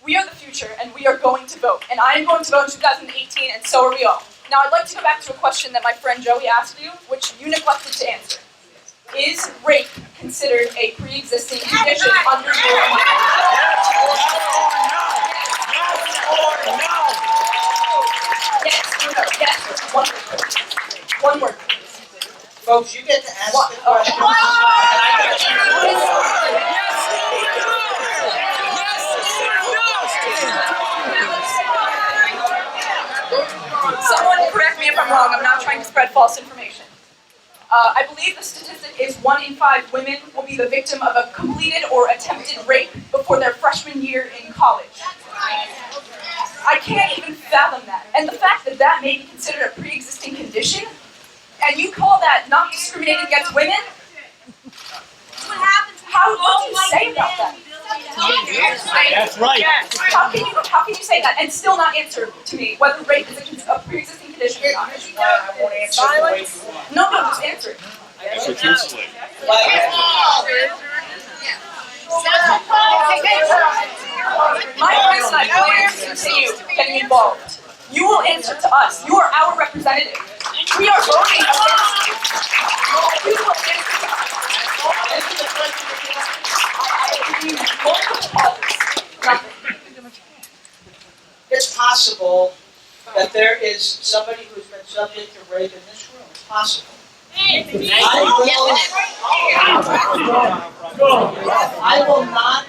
We are the future, and we are going to vote. And I am going to vote in 2018, and so are we all. Now, I'd like to go back to a question that my friend Joey asked you, which you neglected to answer. Is rape considered a pre-existing condition under your law? Yes or no? Yes. One word. Folks, you get to ask the question. Someone correct me if I'm wrong, I'm not trying to spread false information. I believe the statistic is 1 in 5 women will be the victim of a completed or attempted rape before their freshman year in college. I can't even fathom that. And the fact that that may be considered a pre-existing condition, and you call that not discriminating against women? What do you say about that? That's right. How can you say that and still not answer to me whether rape is a pre-existing condition or not? Silence? No, just answer it. Answer truthfully. My friends and I plan to continue getting involved. You will answer to us. You are our representative. We are voting against you. You will answer to us. It's possible that there is somebody who's been subject to rape in this room. It's possible. I will not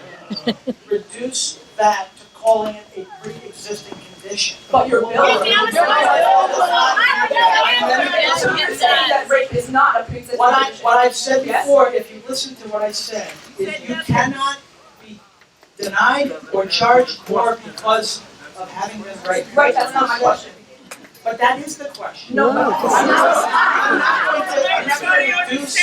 reduce that to calling it a pre-existing condition. But your bill that rape is not a pre-existing condition. What I've said before, if you listen to what I said, is you cannot be denied or charged more because of having been raped. Right, that's not my question. But that is the question. No, I'm not going to reduce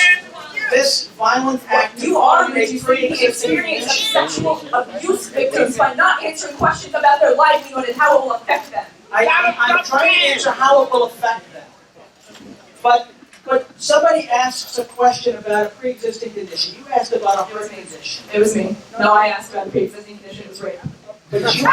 this violent act. You are reducing the experience of sexual abuse victims by not answering questions about their livelihood and how it will affect them. I'm trying to answer how it will affect them. But somebody asks a question about a pre-existing condition. You asked about a heart condition. It was me. No, I asked about a pre-existing condition. It was rape. But you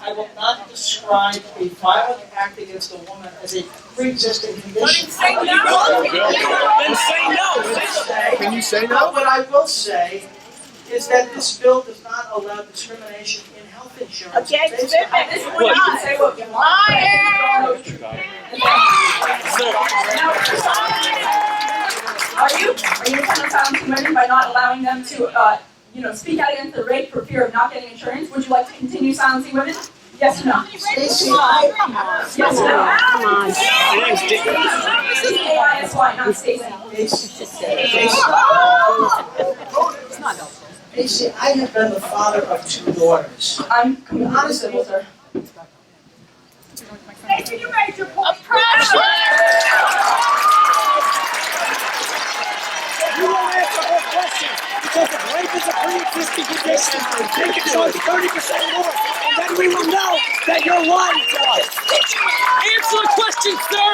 I will not describe a violent act against a woman as a pre-existing condition. Then say no. Can you say no? What I will say is that this bill does not allow discrimination in health insurance. At this point, you can say what you want. Are you kind of silencing women by not allowing them to, speak out against the rape for fear of not getting insurance? Would you like to continue silencing women? Yes or no? Stacey, yes or no? Come on. C-A-I-S-Y, not Stacey. Stacey, I have been the father of 2 daughters. I'm completely civil, sir. Stacey, you made your point. You won't answer her question because if rape is a pre-existing condition, they can charge 30% more, and then we will know that you're lying to us. Answer the question, sir.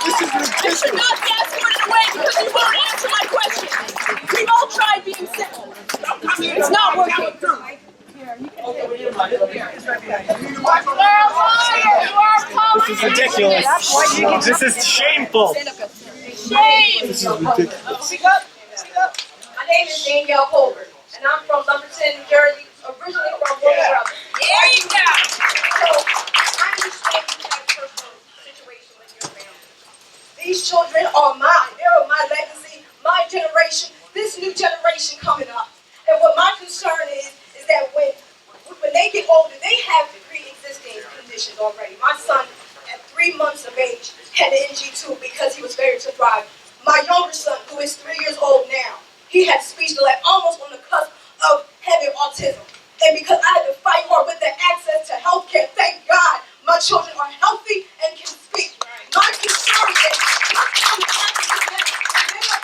This is ridiculous. You should not be escorted away because you won't answer my question. We've all tried being civil. It's not working. This is ridiculous. This is shameful. Shame! Speak up. My name is Danielle Colbert, and I'm from Lumberton, New Jersey, originally from Warner Brothers. There you go! So, I understand you have a personal situation with your family. These children are mine. They're my legacy, my generation, this new generation coming up. And what my concern is that when they get older, they have pre-existing conditions already. My son, at 3 months of age, had an NG2 because he was very deprived. My younger son, who is 3 years old now, he had speech delay, almost on the cusp of having autism. And because I had to fight hard with the access to health care, thank God my children are healthy and can speak. My concern is my children have to do that when they are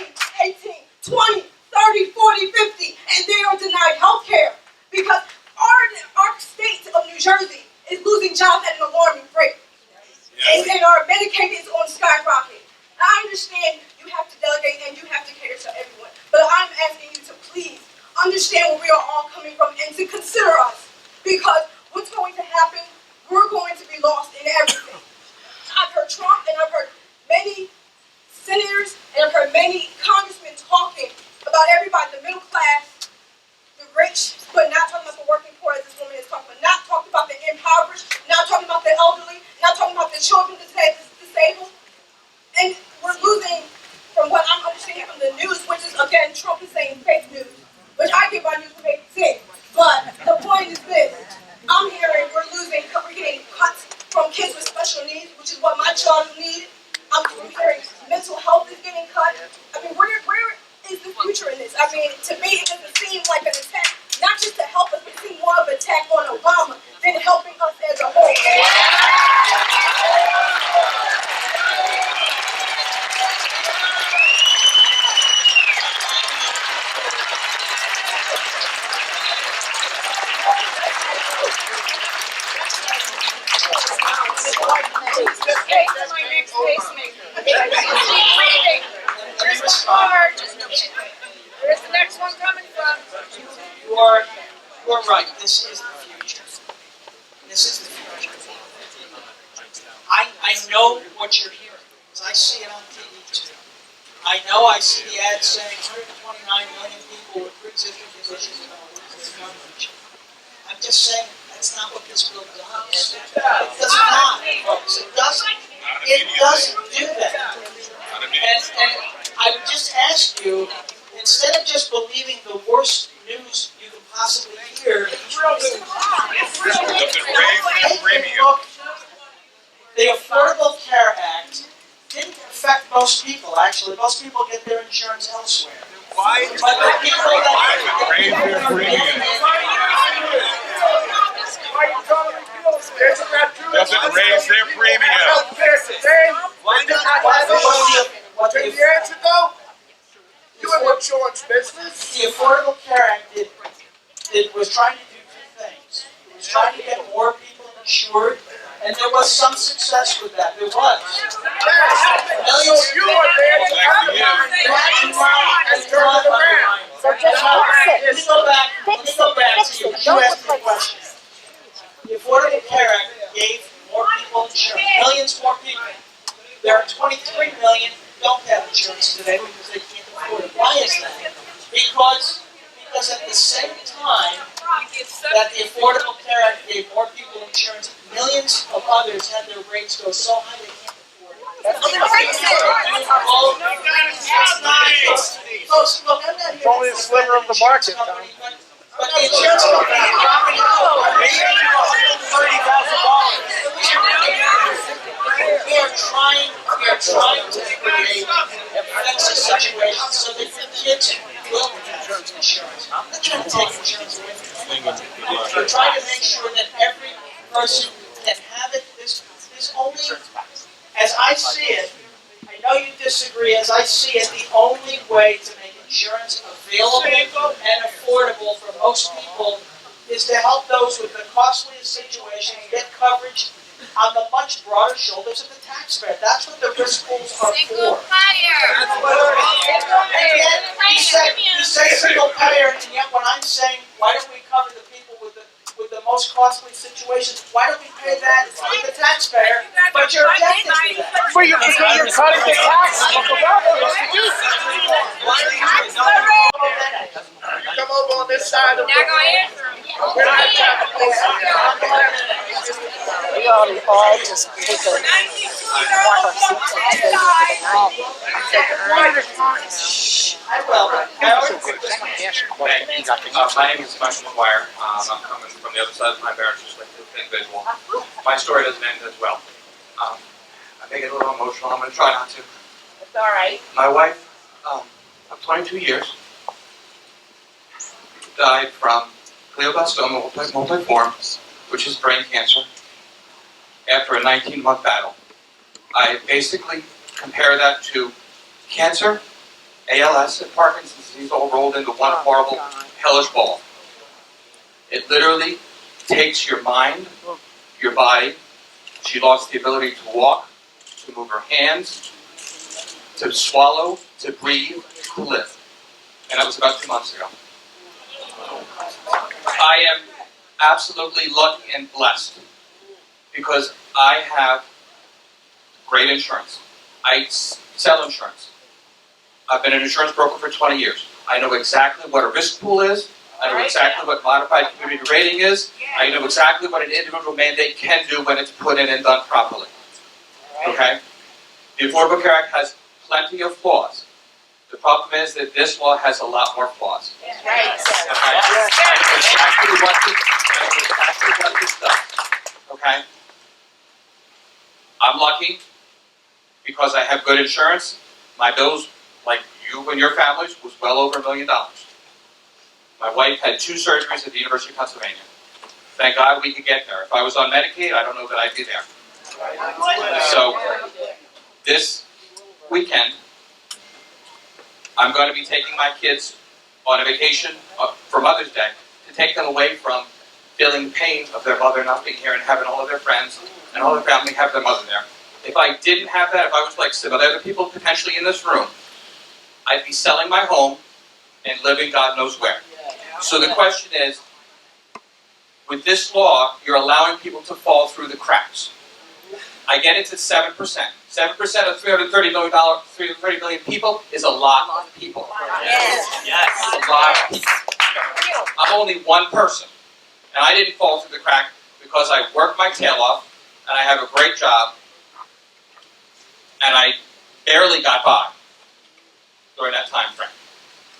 17, 18, 20, 30, 40, 50, and they are denied health care because our state of New Jersey is losing jobs at an alarming rate. And our Medicaid is on skyrocket. I understand you have to delegate and you have to cater to everyone, but I'm asking you to please understand where we are all coming from and to consider us, because what's going to happen, we're going to be lost in everything. I've heard Trump and I've heard many senators and I've heard many congressmen talking about everybody, the middle class, the rich, but not talking about the working poor as this woman is talking about, not talking about the impoverished, not talking about the elderly, not talking about the children disabled. And we're losing, from what I'm understanding from the news, which is, again, Trump is saying fake news, which I get my news from ABC. But the point is this, I'm hearing we're getting cuts from kids with special needs, which is what my child needed. I'm hearing mental health is getting cut. I mean, where is the future in this? I mean, to me, it doesn't seem like an attack, not just to help us, but it seems more of an attack on Obama than helping us as a whole. My next pacemaker. Keep reading. There's the card. Where's the next one coming from? You're right. This is the future. This is the future. I know what you're hearing, because I see it on TV too. I see the ad saying 129 million people with pre-existing conditions in coverage. I'm just saying that's not what this bill does. It does not, folks. It doesn't. It doesn't do that. And I would just ask you, instead of just believing the worst news you can possibly hear, the Affordable Care Act didn't affect most people, actually. Most people get their insurance elsewhere. But the people that raise their premium. Doesn't raise their premium. What the answer though? You in insurance business? The Affordable Care Act was trying to do two things. It was trying to get more people insured, and there was some success with that. There was. Millions. You are there. Let me go back to you. You asked me a question. The Affordable Care Act gave more people insurance. Millions more people. There are 23 million who don't have insurance today because they can't afford it. Why is that? Because at the same time that the Affordable Care Act gave more people insurance, millions of others had their rates go so high they can't afford it. Folks, look, I'm not here. It's only a sliver of the market, Tom. But the insurance company we are trying to create defensive situations so that your kids will have insurance. I'm not trying to take insurance away from anyone. We're trying to make sure that every person can have it. This only, as I see it, I know you disagree, as I see it, the only way to make insurance available and affordable for most people is to help those with the costliest situations get coverage on the much broader shoulders of the taxpayer. That's what the risk pools are for. And yet, you say single payer, and yet when I'm saying, why don't we cover the people with the most costly situations, why don't we pay that with the taxpayer? But you're objecting to that. Well, because you're cutting the taxes of the workers to do Come over on this side of the We already all just take a walk our seats and stay for the night. My name is Michael McGuire. I'm coming from the other side of my barrel, just like the individual. My story doesn't end as well. I may get a little emotional. I'm going to try not to. It's all right. My wife of 22 years died from glioblastoma multiforme, which is brain cancer, after a 19-month battle. I basically compare that to cancer, ALS, and Parkinson's disease all rolled into one horrible, hellish ball. It literally takes your mind, your body. She lost the ability to walk, to move her hands, to swallow, to breathe, to live. And that was about 2 months ago. I am absolutely lucky and blessed because I have great insurance. I sell insurance. I've been an insurance broker for 20 years. I know exactly what a risk pool is. I know exactly what modified community rating is. I know exactly what an individual mandate can do when it's put in and done properly. Okay? The Affordable Care Act has plenty of flaws. The problem is that this law has a lot more flaws. Okay? I know exactly what this does. Okay? I'm lucky because I have good insurance. My bills, like you and your families, was well over $1 million. My wife had 2 surgeries at the University of Pennsylvania. Thank God we could get there. If I was on Medicaid, I don't know that I'd be there. So, this weekend, I'm going to be taking my kids on a vacation for Mother's Day to take them away from feeling the pain of their mother not being here and having all of their friends and all their family have their mother there. If I didn't have that, if I was like some other people potentially in this room, I'd be selling my home and living God knows where. So the question is, with this law, you're allowing people to fall through the cracks. I get it's at 7%. 7% of 330 million people is a lot of people. Yes. A lot of people. I'm only one person. And I didn't fall through the crack because I worked my tail off, and I have a great job, and I barely got by during that time frame.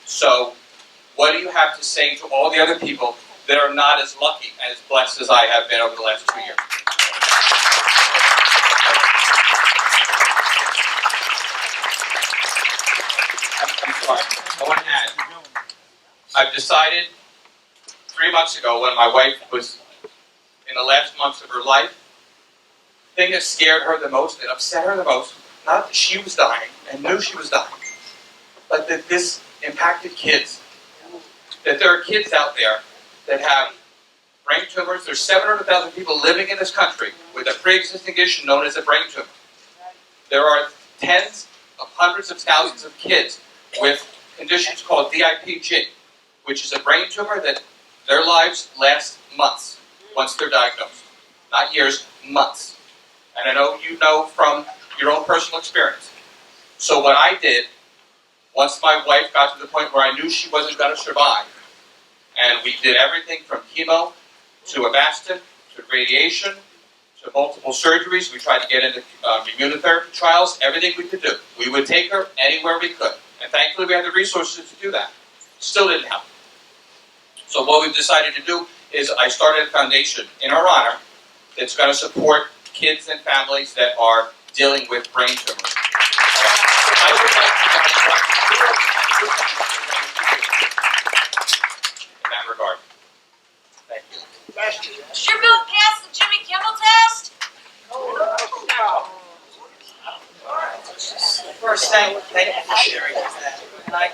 So, what do you have to say to all the other people that are not as lucky and as blessed as I have been over the last 2 years? I'm sorry. I want to add. I've decided 3 months ago when my wife was in the last months of her life, the thing that scared her the most, that upset her the most, not that she was dying and knew she was dying, but that this impacted kids. That there are kids out there that have brain tumors. There's 700,000 people living in this country with a pre-existing condition known as a brain tumor. There are tens of hundreds of thousands of kids with conditions called DIPG, which is a brain tumor that their lives last months once they're diagnosed. Not years, months. And I know you know from your own personal experience. So what I did, once my wife got to the point where I knew she wasn't going to survive, and we did everything from chemo to Avastin to radiation to multiple surgeries. We tried to get into immunotherapy trials, everything we could do. We would take her anywhere we could. And thankfully we had the resources to do that. Still didn't help. So what we've decided to do is I started a foundation in our honor that's going to support kids and families that are dealing with brain tumors. I would like to in that regard. Thank you. Does your bill pass the Jimmy Kimmel test? First, thank you for sharing that. And I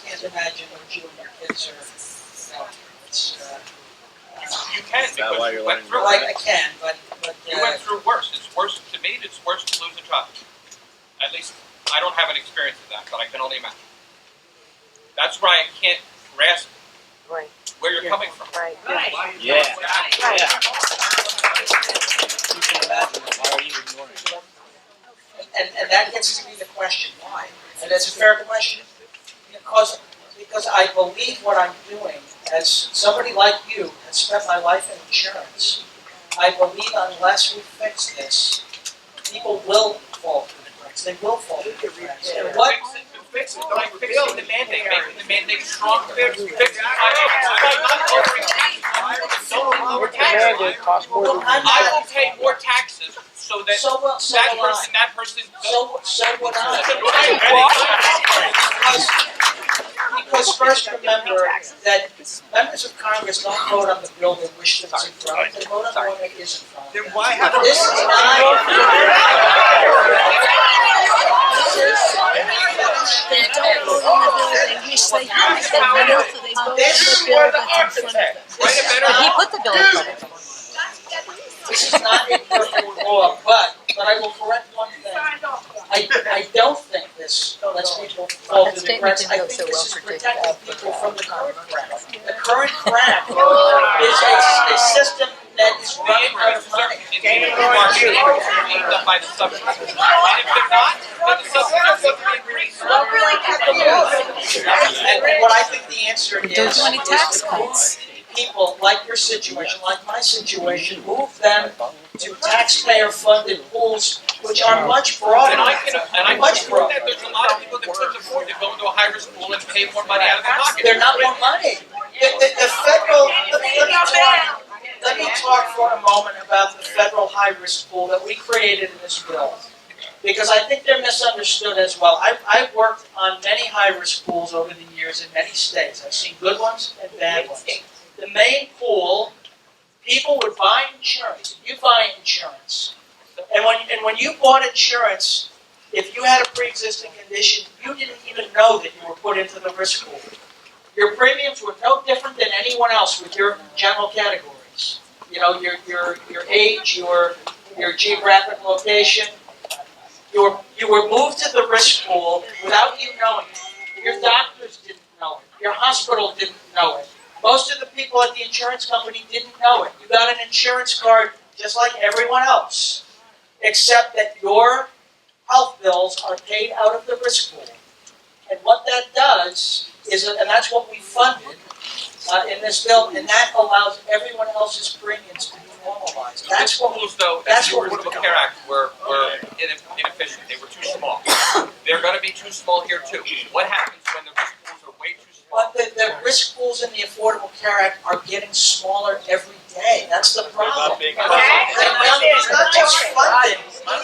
can't imagine what you and your kids are going through. It's, You can, because you went through well, it. I can, but You went through worse. It's worse to me. It's worse to lose a child. At least I don't have an experience of that, but I can only imagine. That's why I can't grasp where you're coming from. Right. Yeah. Right. You can imagine it. Why are you ignoring it? and that gets to be the question, why? And it's a fair question. Because I believe what I'm doing, as somebody like you has spent my life in insurance, I believe unless we fix this, people will fall through the cracks. They will fall through the cracks. And what? Fix it. Like fixing the mandate, making the mandate stronger. Fix it. I will pay more taxes so that that person. So would I. because first remember that members of Congress don't vote on the bill they wish to see from, they vote on the one that is in front. Then why have this is They don't vote on the bill they wish they had, so they vote on the bill that's in front of them. He put the bill in front of them. This is not a perfect law, but I will correct one thing. I don't think this lets people fall through the cracks. I think this is protecting people from the current crack. The current crack is a system that is running out of money. And what I think the answer is, Don't do any tax cuts. People like your situation, like my situation, move them to taxpayer-funded pools, which are much broader. And I can prove that there's a lot of people that couldn't afford to go into a high-risk pool and pay more money out of their pocket. They're not more money. The federal, let me talk for a moment about the federal high-risk pool that we created in this bill, because I think they're misunderstood as well. I've worked on many high-risk pools over the years in many states. I've seen good ones and bad ones. The main pool, people would buy insurance. You buy insurance, and when you bought insurance, if you had a pre-existing condition, you didn't even know that you were put into the risk pool. Your premiums were no different than anyone else with your general categories. You know, your age, your geographic location. You were moved to the risk pool without you knowing it. Your doctors didn't know it. Your hospital didn't know it. Most of the people at the insurance company didn't know it. You got an insurance card just like everyone else, except that your health bills are paid out of the risk pool. And what that does is, and that's what we funded in this bill, and that allows everyone else's premiums to be normalized. That's what pools, though, that's the what we're Affordable doing. Care Act were inefficient. They were too small. They're going to be too small here too. What happens when the risk pools are way too small? But the risk pools in the Affordable Care Act are getting smaller every day. That's the problem. It's not just funding.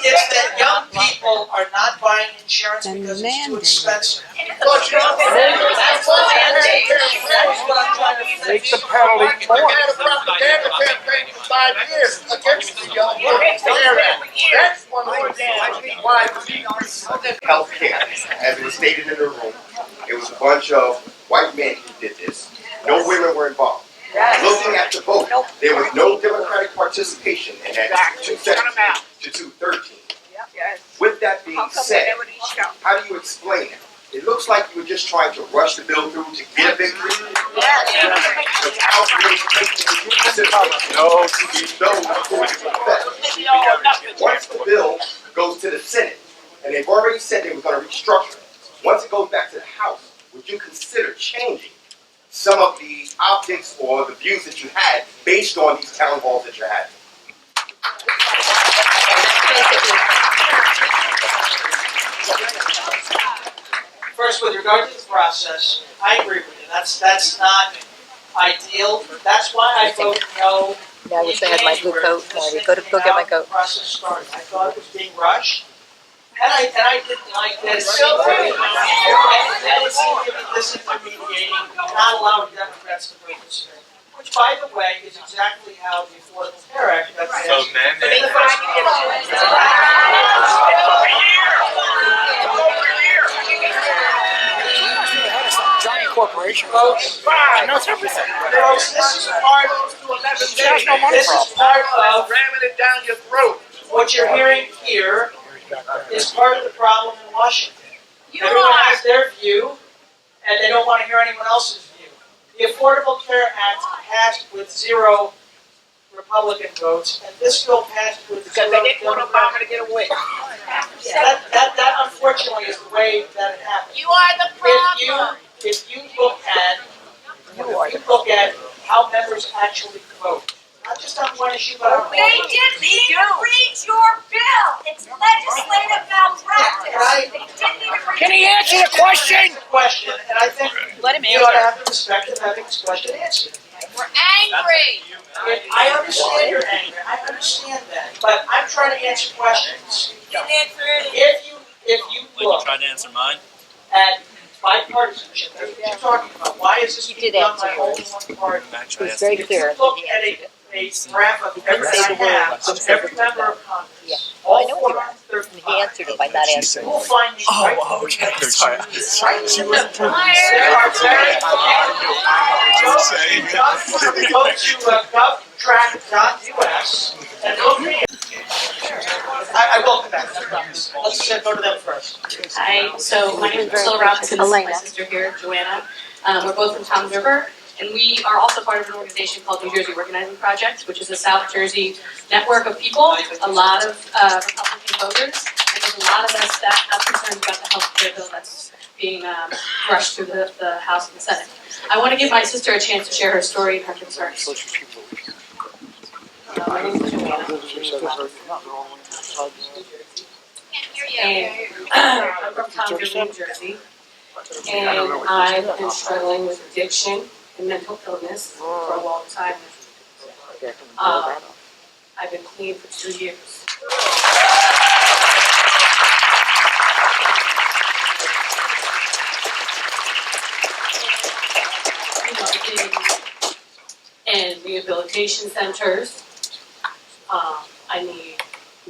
It's that young people are not buying insurance because it's too expensive. That's what I'm trying to Make fix. the penalty more. I had a propaganda campaign for 5 years against the Care Act. That's one of the reasons why Healthcare, as it was stated in the room, it was a bunch of white men who did this. No women were involved. Looking at the vote, there was no Democratic participation in that 217 to 213. With that being said, how do you explain it? It looks like you were just trying to rush the bill through to get a victory. Without really taking into consideration once the bill goes to the Senate, and they've already said they were going to restructure it, once it goes back to the House, would you consider changing some of the optics or the views that you had based on these town halls that you had? First, with regard to the process, I agree with you. That's not ideal. That's why I voted no. Yeah, I wish I had my blue coat. Go get my coat. Process started. I thought it was being rushed, and I didn't like that it seemed to be disintermediating, not allowing Democrats to participate. Which, by the way, is exactly how the Affordable Care Act got passed. So then they- Giant corporation. Folks, I know it's everything. folks, this is part of ramming it down your throat. what you're hearing here is part of the problem in Washington. You Everyone are. has their view, and they don't want to hear anyone else's view. The Affordable Care Act passed with 0 Republican votes, and this bill passed with 0 Democrat. to get away. That unfortunately is the way that it happened. You are the problem. If you look at how members actually vote, not just on one issue, but on all. They didn't even read your bill. It's legislative malpractice. They didn't even read. Can he answer the question? Question, and I think Let him you ought to answer. have the respect of having this question answered. We're angry. I understand you're angry. I understand that, but I'm trying to answer questions. You didn't answer it. If you look Trying to answer mine? at bipartisanship, that's what you're talking about. Why is this being done by only one party? It was very clear. If you look at a graph of everything I have, of every member of Congress, all 435, He answered it by not answering. you will find me right okay. Sorry. She wasn't there are very go to govtrack.us and look at I will come back. Let's go to them first. Hi, so my name is Priscilla Robinson. This is my sister here, Joanna. We're both from Toms River, and we are also part of an organization called New Jersey Organizing Project, which is a South Jersey network of people, a lot of Republican voters, and there's a lot of us that have concerns about the health care bill that's being rushed through the House and the Senate. I want to give my sister a chance to share her story and her concerns. My name is Joanna. And I'm from Toms River, New Jersey, and I've been struggling with addiction and mental illness for a long time. I've been clean for 2 years. And rehabilitation centers. I need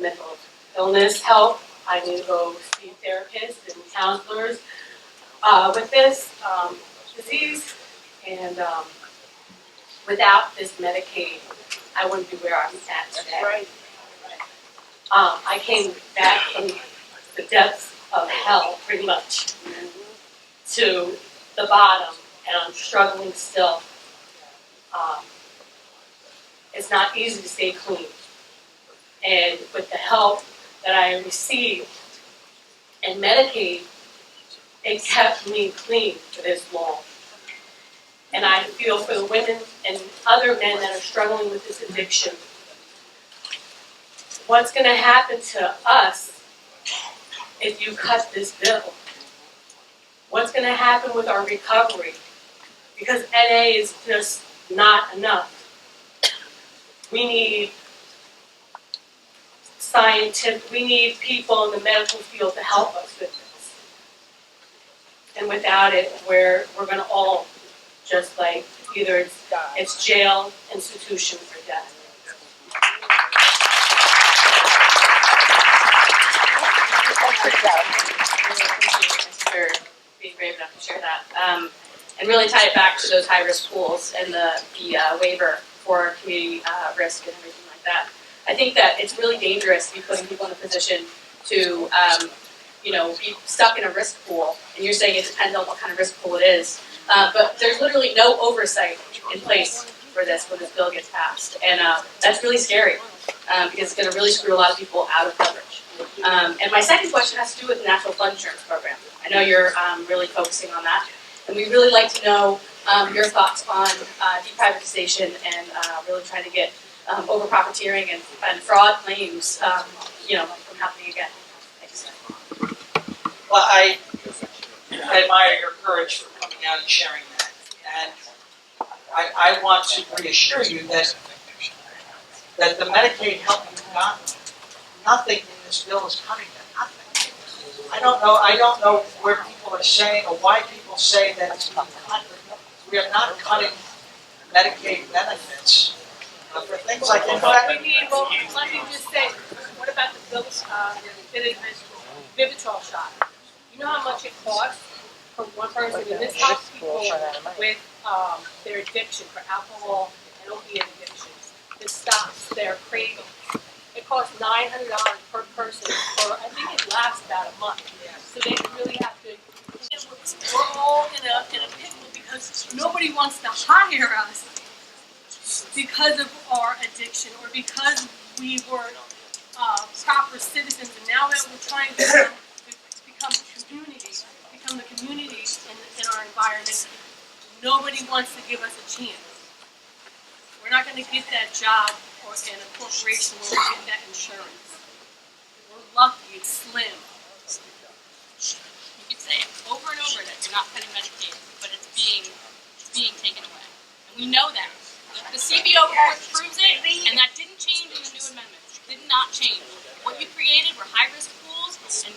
mental illness help. I need to go see therapists and counselors with this disease. And without this Medicaid, I wouldn't be where I'm at today. I came back from the depths of hell, pretty much, to the bottom, and I'm struggling still. It's not easy to stay clean. And with the help that I received and Medicaid, it kept me clean for this long. And I feel for the women and other men that are struggling with this addiction. What's going to happen to us if you cut this bill? What's going to happen with our recovery? Because NA is just not enough. We need we need people in the medical field to help us with this. And without it, we're going to all just like either it's jail, institution, or death. For being brave enough to share that. And really tie it back to those high-risk pools and the waiver for community risk and everything like that. I think that it's really dangerous to be putting people in a position to, be stuck in a risk pool. And you're saying it depends on what kind of risk pool it is. But there's literally no oversight in place for this when this bill gets passed. And that's really scary because it's going to really screw a lot of people out of coverage. And my second question has to do with the National Flood Insurance Program. I know you're really focusing on that. And we'd really like to know your thoughts on deprivatization and really trying to get over-profiteering and fraud claims, from happening again. Thanks. Well, I admire your courage for coming out and sharing that. And I want to reassure you that the Medicaid help you got, nothing in this bill is cutting that. Nothing. I don't know where people are saying or why people say that it's being cut. We are not cutting Medicaid benefits. For things like that. Let me just say, what about the Vivitrol shot? You know how much it costs for one person, and this helps people with their addiction for alcohol and opiate addictions. This stops their cravings. It costs $900 per person for, I think it lasts about a month. So they really have to, we're all in a pickle because nobody wants to hire us because of our addiction or because we were proper citizens, and now that we're trying to become the community in our environment, nobody wants to give us a chance. We're not going to get that job or in a corporation where we get that insurance. We're lucky, it's slim. You could say over and over that you're not cutting Medicaid, but it's being taken away. And we know that. The CBO report proves it, and that didn't change in the new amendments. It did not change. What you created were high-risk pools and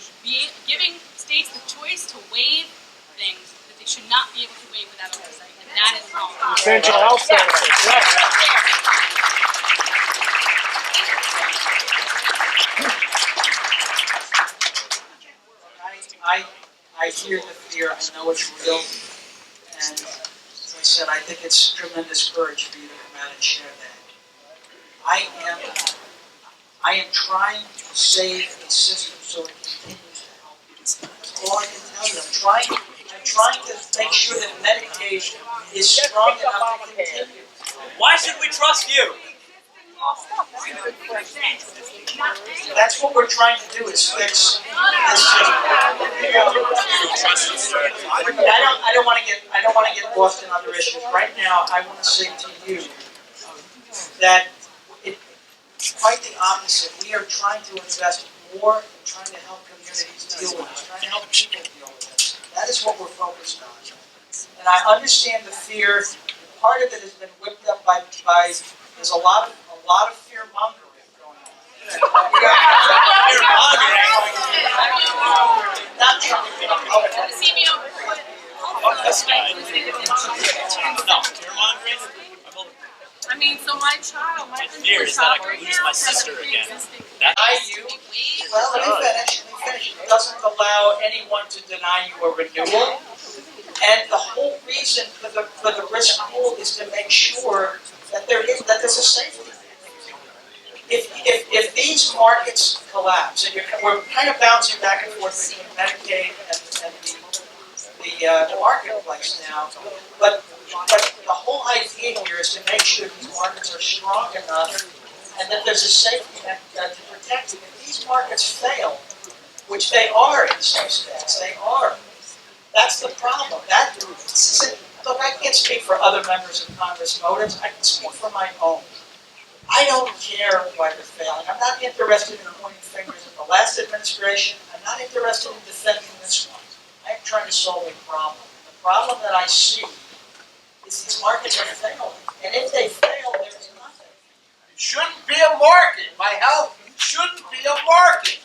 giving states the choice to waive things that they should not be able to waive without oversight, and that is wrong. Central Health Center. I hear the fear, I know it's real, and as I said, I think it's tremendous courage for you to come out and share that. I am trying to save the system so it continues to help you. That's all I can tell you. I'm trying to make sure that Medicaid is strong enough to continue. Why should we trust you? That's what we're trying to do is fix this system. I don't want to get lost in other issues. Right now, I want to say to you that it's quite the opposite. We are trying to invest more in trying to help communities deal with this, trying to help people deal with this. That is what we're focused on. And I understand the fear. Part of it has been whipped up by there's a lot of fear mongering going on. Not Trump. I mean, so my child, my fear is that I could lose my sister again. Well, let me finish. It doesn't allow anyone to deny you a renewal. And the whole reason for the risk pool is to make sure that there's a safety. If these markets collapse, and we're kind of bouncing back and forth between Medicaid and the marketplace now, but the whole idea here is to make sure these markets are strong enough and that there's a safety net to protect them. If these markets fail, which they are in some states, they are. That's the problem. Look, I can't speak for other members of Congress' motives. I can speak for my own. I don't care why they're failing. I'm not interested in pointing fingers at the last administration. I'm not interested in defending this one. I'm trying to solve a problem. The problem that I see is these markets are failing. And if they fail, there's nothing. It shouldn't be a market. My health shouldn't be a market.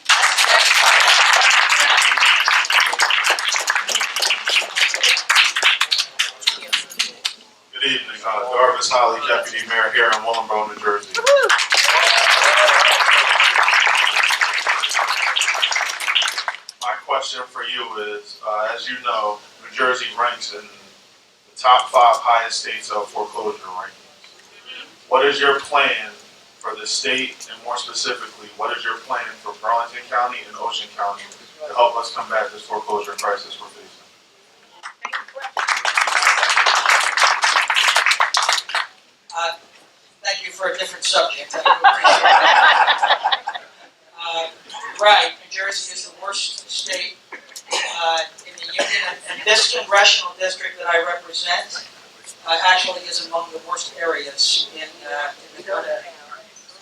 Good evening, Darvis Holly, Deputy Mayor here in Willingboro, New Jersey. My question for you is, as you know, New Jersey ranks in the top 5 highest states of foreclosure rankings. What is your plan for the state, and more specifically, what is your plan for Burlington County and Ocean County to help us combat this foreclosure crisis we're facing? Thank you for a different subject. Right, New Jersey is the worst state in the union, and this congressional district that I represent actually is among the worst areas in the country.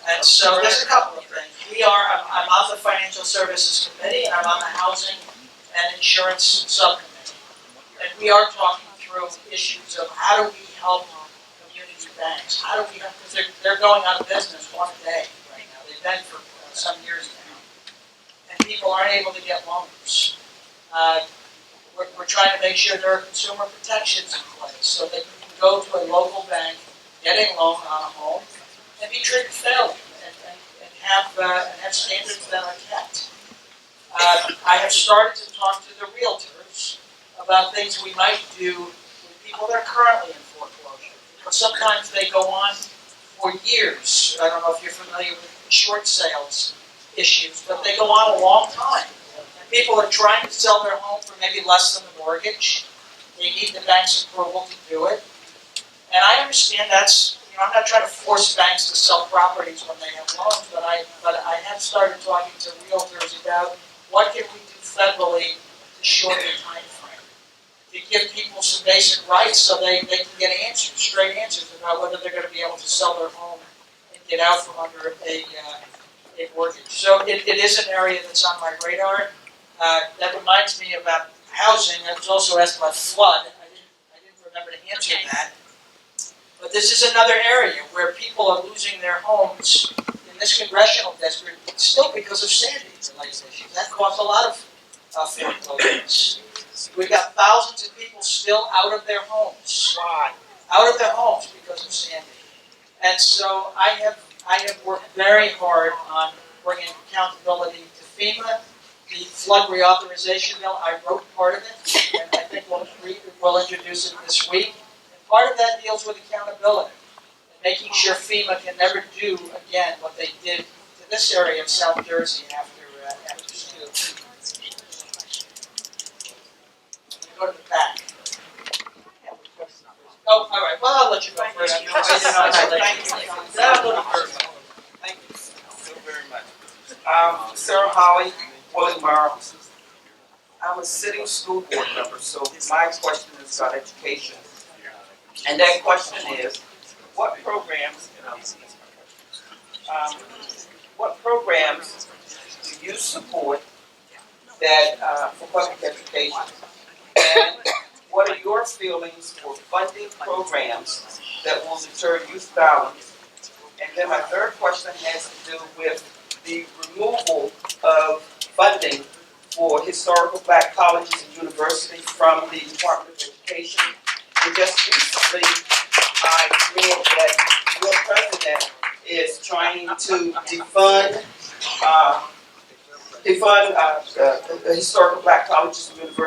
And so there's a couple of things. I'm on the Financial Services Committee, and I'm on the Housing and Insurance Subcommittee. And we are talking through issues of how do we help community banks? How do we help, because they're going out of business one day right now. They've been for some years now. And people aren't able to get loans. We're trying to make sure there are consumer protections in place so that you can go to a local bank, get a loan on a home, and be treated fairly and have standards that are kept. I have started to talk to the realtors about things we might do with people that are currently in foreclosure. But sometimes they go on for years. I don't know if you're familiar with short sales issues, but they go on a long time. And people are trying to sell their home for maybe less than the mortgage. They need the bank's approval to do it. And I understand I'm not trying to force banks to sell properties when they have loans, but I have started talking to realtors about what can we do federally to shorten the time frame, to give people some basic rights so they can get answers, straight answers about whether they're going to be able to sell their home and get out from under a mortgage. So it is an area that's on my radar. That reminds me about housing. I was also asked about flood. I didn't remember to answer that. But this is another area where people are losing their homes in this congressional district still because of Sandy-related issues. That caused a lot of foreclosures. We've got thousands of people still out of their homes. Why? Out of their homes because of Sandy. And so I have worked very hard on bringing accountability to FEMA. The flood reauthorization bill, I wrote part of it, and I think we'll introduce it this week. And part of that deals with accountability, and making sure FEMA can never do again what they did to this area of South Jersey after school. Go to the back. Oh, all right. Well, I'll let you go first. Thank you so very much. Sarah Holly, Willingboro. I'm a sitting school board member, so my question is about education. And that question is, what programs do you support that for public education? And what are your feelings for funding programs that will deter youth violence? And then my third question has to do with the removal of funding for historical black colleges and universities from the Department of Education. And just recently, I read that your president is trying to defund the historical black colleges and universities